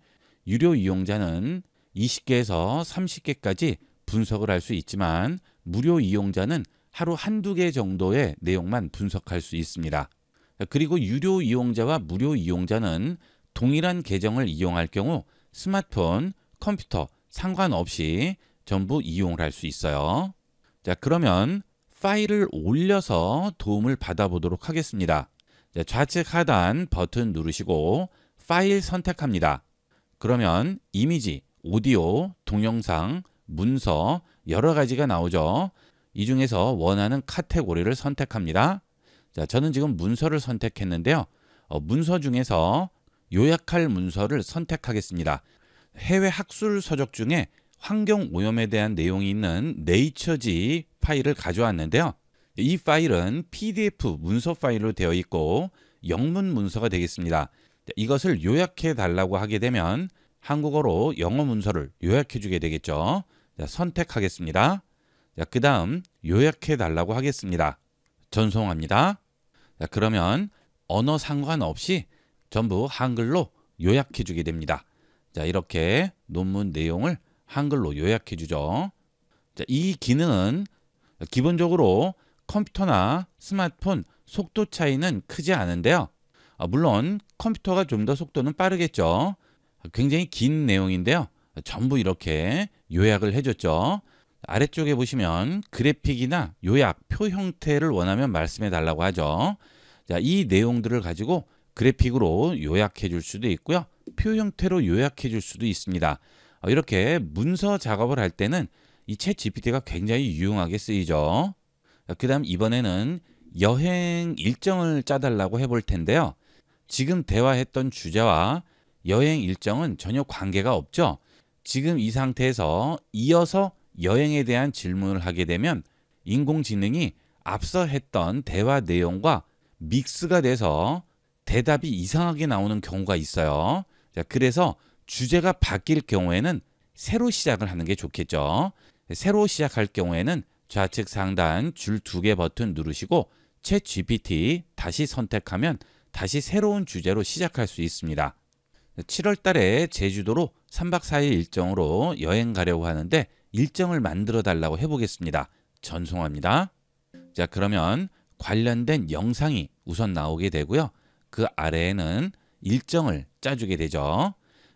유료 이용자는 20개에서 30개까지 분석을 할 수 있지만 무료 이용자는 하루 한두 개 정도의 내용만 분석할 수 있습니다. 그리고 유료 이용자와 무료 이용자는 동일한 계정을 이용할 경우 스마트폰, 컴퓨터 상관없이 전부 이용을 할 수 있어요. 자, 그러면 파일을 올려서 도움을 받아보도록 하겠습니다. 자, 좌측 하단 버튼 누르시고 파일 선택합니다. 그러면 이미지, 오디오, 동영상, 문서 여러 가지가 나오죠. 이 중에서 원하는 카테고리를 선택합니다. 자, 저는 지금 문서를 선택했는데요. 문서 중에서 요약할 문서를 선택하겠습니다. 해외 학술 서적 중에 환경 오염에 대한 내용이 있는 네이처지 파일을 가져왔는데요. 이 파일은 PDF 문서 파일로 되어 있고 영문 문서가 되겠습니다. 이것을 요약해 달라고 하게 되면 한국어로 영어 문서를 요약해 주게 되겠죠. 자, 선택하겠습니다. 자, 그 다음 요약해 달라고 하겠습니다. 전송합니다. 자, 그러면 언어 상관없이 전부 한글로 요약해 주게 됩니다. 자, 이렇게 논문 내용을 한글로 요약해 주죠. 자, 이 기능은 기본적으로 컴퓨터나 스마트폰 속도 차이는 크지 않은데요. 물론 컴퓨터가 좀 더 속도는 빠르겠죠. 굉장히 긴 내용인데요. 전부 이렇게 요약을 해줬죠. 아래쪽에 보시면 그래픽이나 요약, 표 형태를 원하면 말씀해 달라고 하죠. 자, 이 내용들을 가지고 그래픽으로 요약해 줄 수도 있고요. 표 형태로 요약해 줄 수도 있습니다. 이렇게 문서 작업을 할 때는 이 챗 GPT가 굉장히 유용하게 쓰이죠. 그 다음 이번에는 여행 일정을 짜달라고 해볼 텐데요. 지금 대화했던 주제와 여행 일정은 전혀 관계가 없죠. 지금 이 상태에서 이어서 여행에 대한 질문을 하게 되면 인공지능이 앞서 했던 대화 내용과 믹스가 돼서 대답이 이상하게 나오는 경우가 있어요. 자, 그래서 주제가 바뀔 경우에는 새로 시작을 하는 게 좋겠죠. 새로 시작할 경우에는 좌측 상단 줄 2개 버튼 누르시고 챗 GPT 다시 선택하면 다시 새로운 주제로 시작할 수 있습니다. 7월 달에 제주도로 3박 4일 일정으로 여행 가려고 하는데 일정을 만들어 달라고 해보겠습니다. 전송합니다. 자, 그러면 관련된 영상이 우선 나오게 되고요. 그 아래에는 일정을 짜주게 되죠.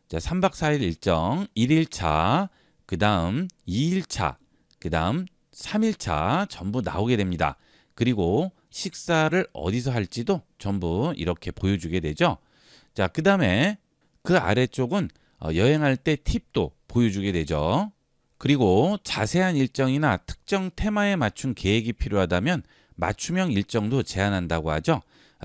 자, 3박 4일 일정 1일차, 그 다음 2일차, 그 다음 3일차 전부 나오게 됩니다. 그리고 식사를 어디서 할지도 전부 이렇게 보여주게 되죠. 자, 그 다음에 그 아래쪽은 여행할 때 팁도 보여주게 되죠. 그리고 자세한 일정이나 특정 테마에 맞춘 계획이 필요하다면 맞춤형 일정도 제안한다고 하죠.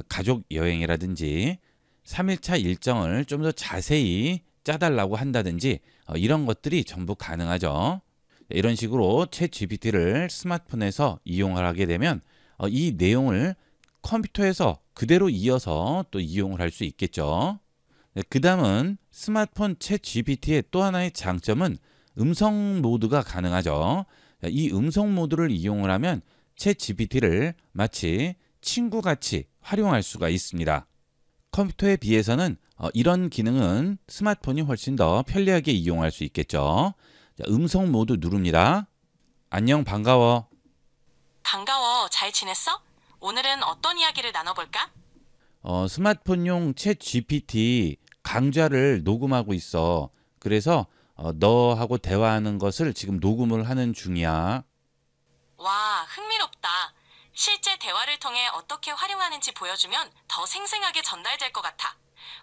가족 여행이라든지 3일차 일정을 좀 더 자세히 짜달라고 한다든지 이런 것들이 전부 가능하죠. 이런 식으로 챗 GPT를 스마트폰에서 이용을 하게 되면 이 내용을 컴퓨터에서 그대로 이어서 또 이용을 할 수 있겠죠. 그 다음은 스마트폰 챗 GPT의 또 하나의 장점은 음성 모드가 가능하죠. 이 음성 모드를 이용을 하면 챗 GPT를 마치 친구같이 활용할 수가 있습니다. 컴퓨터에 비해서는 이런 기능은 스마트폰이 훨씬 더 편리하게 이용할 수 있겠죠. 자, 음성 모드 누릅니다. 안녕, 반가워. 반가워. 잘 지냈어? 오늘은 어떤 이야기를 나눠볼까? 스마트폰용 챗 GPT 강좌를 녹음하고 있어. 그래서 너하고 대화하는 것을 지금 녹음을 하는 중이야. 와, 흥미롭다. 실제 대화를 통해 어떻게 활용하는지 보여주면 더 생생하게 전달될 것 같아.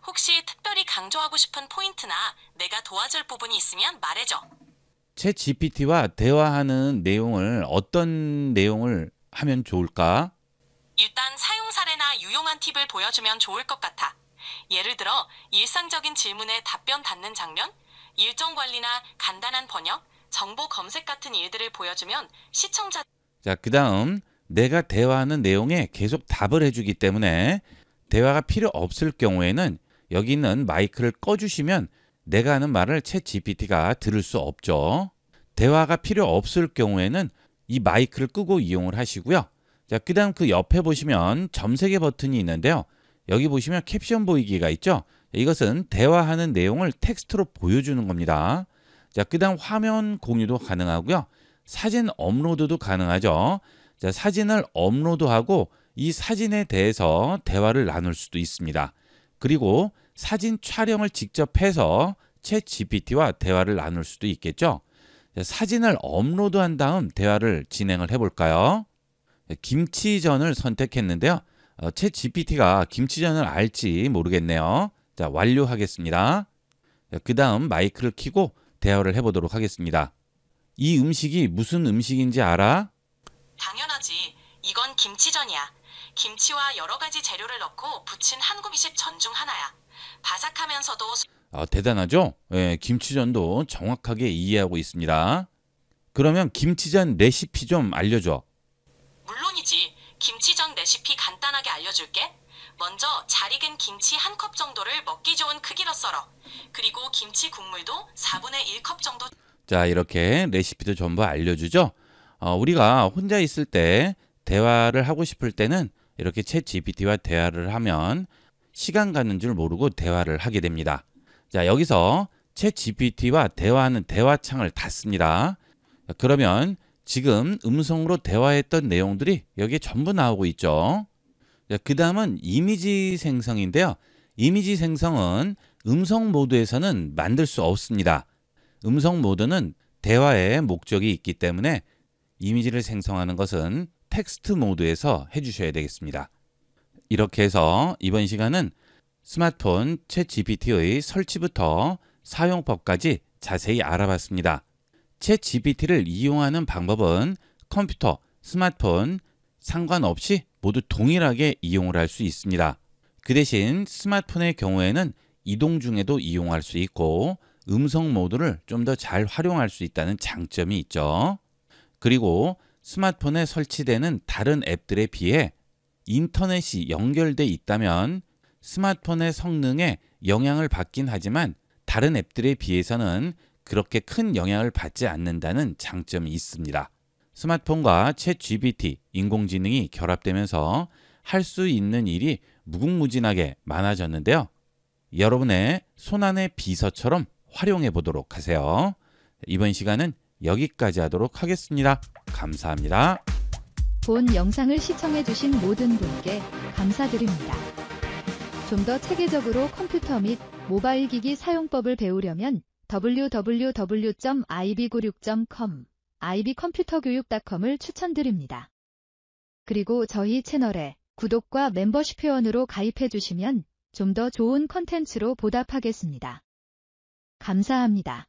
혹시 특별히 강조하고 싶은 포인트나 내가 도와줄 부분이 있으면 말해줘. 챗 GPT와 대화하는 내용을 어떤 내용을 하면 좋을까? 일단 사용 사례나 유용한 팁을 보여주면 좋을 것 같아. 예를 들어 일상적인 질문에 답변 받는 장면, 일정 관리나 간단한 번역, 정보 검색 같은 일들을 보여주면 시청자 자, 그 다음 내가 대화하는 내용에 계속 답을 해주기 때문에 대화가 필요 없을 경우에는 여기 있는 마이크를 꺼주시면 내가 하는 말을 챗 GPT가 들을 수 없죠. 대화가 필요 없을 경우에는 이 마이크를 끄고 이용을 하시고요. 자, 그 다음 그 옆에 보시면 점세개 버튼이 있는데요. 여기 보시면 캡션 보이기가 있죠. 이것은 대화하는 내용을 텍스트로 보여주는 겁니다. 자, 그 다음 화면 공유도 가능하고요. 사진 업로드도 가능하죠. 자, 사진을 업로드하고 이 사진에 대해서 대화를 나눌 수도 있습니다. 그리고 사진 촬영을 직접 해서 챗 GPT와 대화를 나눌 수도 있겠죠. 자, 사진을 업로드한 다음 대화를 진행을 해볼까요? 김치전을 선택했는데요. 챗 GPT가 김치전을 알지 모르겠네요. 자, 완료하겠습니다. 그 다음 마이크를 켜고 대화를 해보도록 하겠습니다. 이 음식이 무슨 음식인지 알아? 당연하지. 이건 김치전이야. 김치와 여러 가지 재료를 넣고 부친 한국식 전 중 하나야. 바삭하면서도 대단하죠? 예, 김치전도 정확하게 이해하고 있습니다. 그러면 김치전 레시피 좀 알려줘. 물론이지. 김치전 레시피 간단하게 알려줄게. 먼저 잘 익은 김치 1컵 정도를 먹기 좋은 크기로 썰어. 그리고 김치 국물도 4분의 1컵 정도. 자, 이렇게 레시피도 전부 알려주죠. 우리가 혼자 있을 때 대화를 하고 싶을 때는 이렇게 챗 GPT와 대화를 하면 시간 가는 줄 모르고 대화를 하게 됩니다. 자, 여기서 챗 GPT와 대화하는 대화창을 닫습니다. 그러면 지금 음성으로 대화했던 내용들이 여기에 전부 나오고 있죠. 그 다음은 이미지 생성인데요. 이미지 생성은 음성 모드에서는 만들 수 없습니다. 음성 모드는 대화의 목적이 있기 때문에 이미지를 생성하는 것은 텍스트 모드에서 해주셔야 되겠습니다. 이렇게 해서 이번 시간은 스마트폰 챗 GPT의 설치부터 사용법까지 자세히 알아봤습니다. 챗 GPT를 이용하는 방법은 컴퓨터, 스마트폰 상관없이 모두 동일하게 이용을 할 수 있습니다. 그 대신 스마트폰의 경우에는 이동 중에도 이용할 수 있고 음성 모드를 좀 더 잘 활용할 수 있다는 장점이 있죠. 그리고 스마트폰에 설치되는 다른 앱들에 비해 인터넷이 연결돼 있다면 스마트폰의 성능에 영향을 받긴 하지만 다른 앱들에 비해서는 그렇게 큰 영향을 받지 않는다는 장점이 있습니다. 스마트폰과 챗 GPT, 인공지능이 결합되면서 할 수 있는 일이 무궁무진하게 많아졌는데요. 여러분의 손안의 비서처럼 활용해 보도록 하세요. 이번 시간은 여기까지 하도록 하겠습니다. 감사합니다. 본 영상을 시청해주신 모든 분께 감사드립니다. 좀 더 체계적으로 컴퓨터 및 모바일 기기 사용법을 배우려면 www.ib96.com, ibcomputer교육.com을 추천드립니다. 그리고 저희 채널에 구독과 멤버십 회원으로 가입해주시면 좀 더 좋은 컨텐츠로 보답하겠습니다. 감사합니다.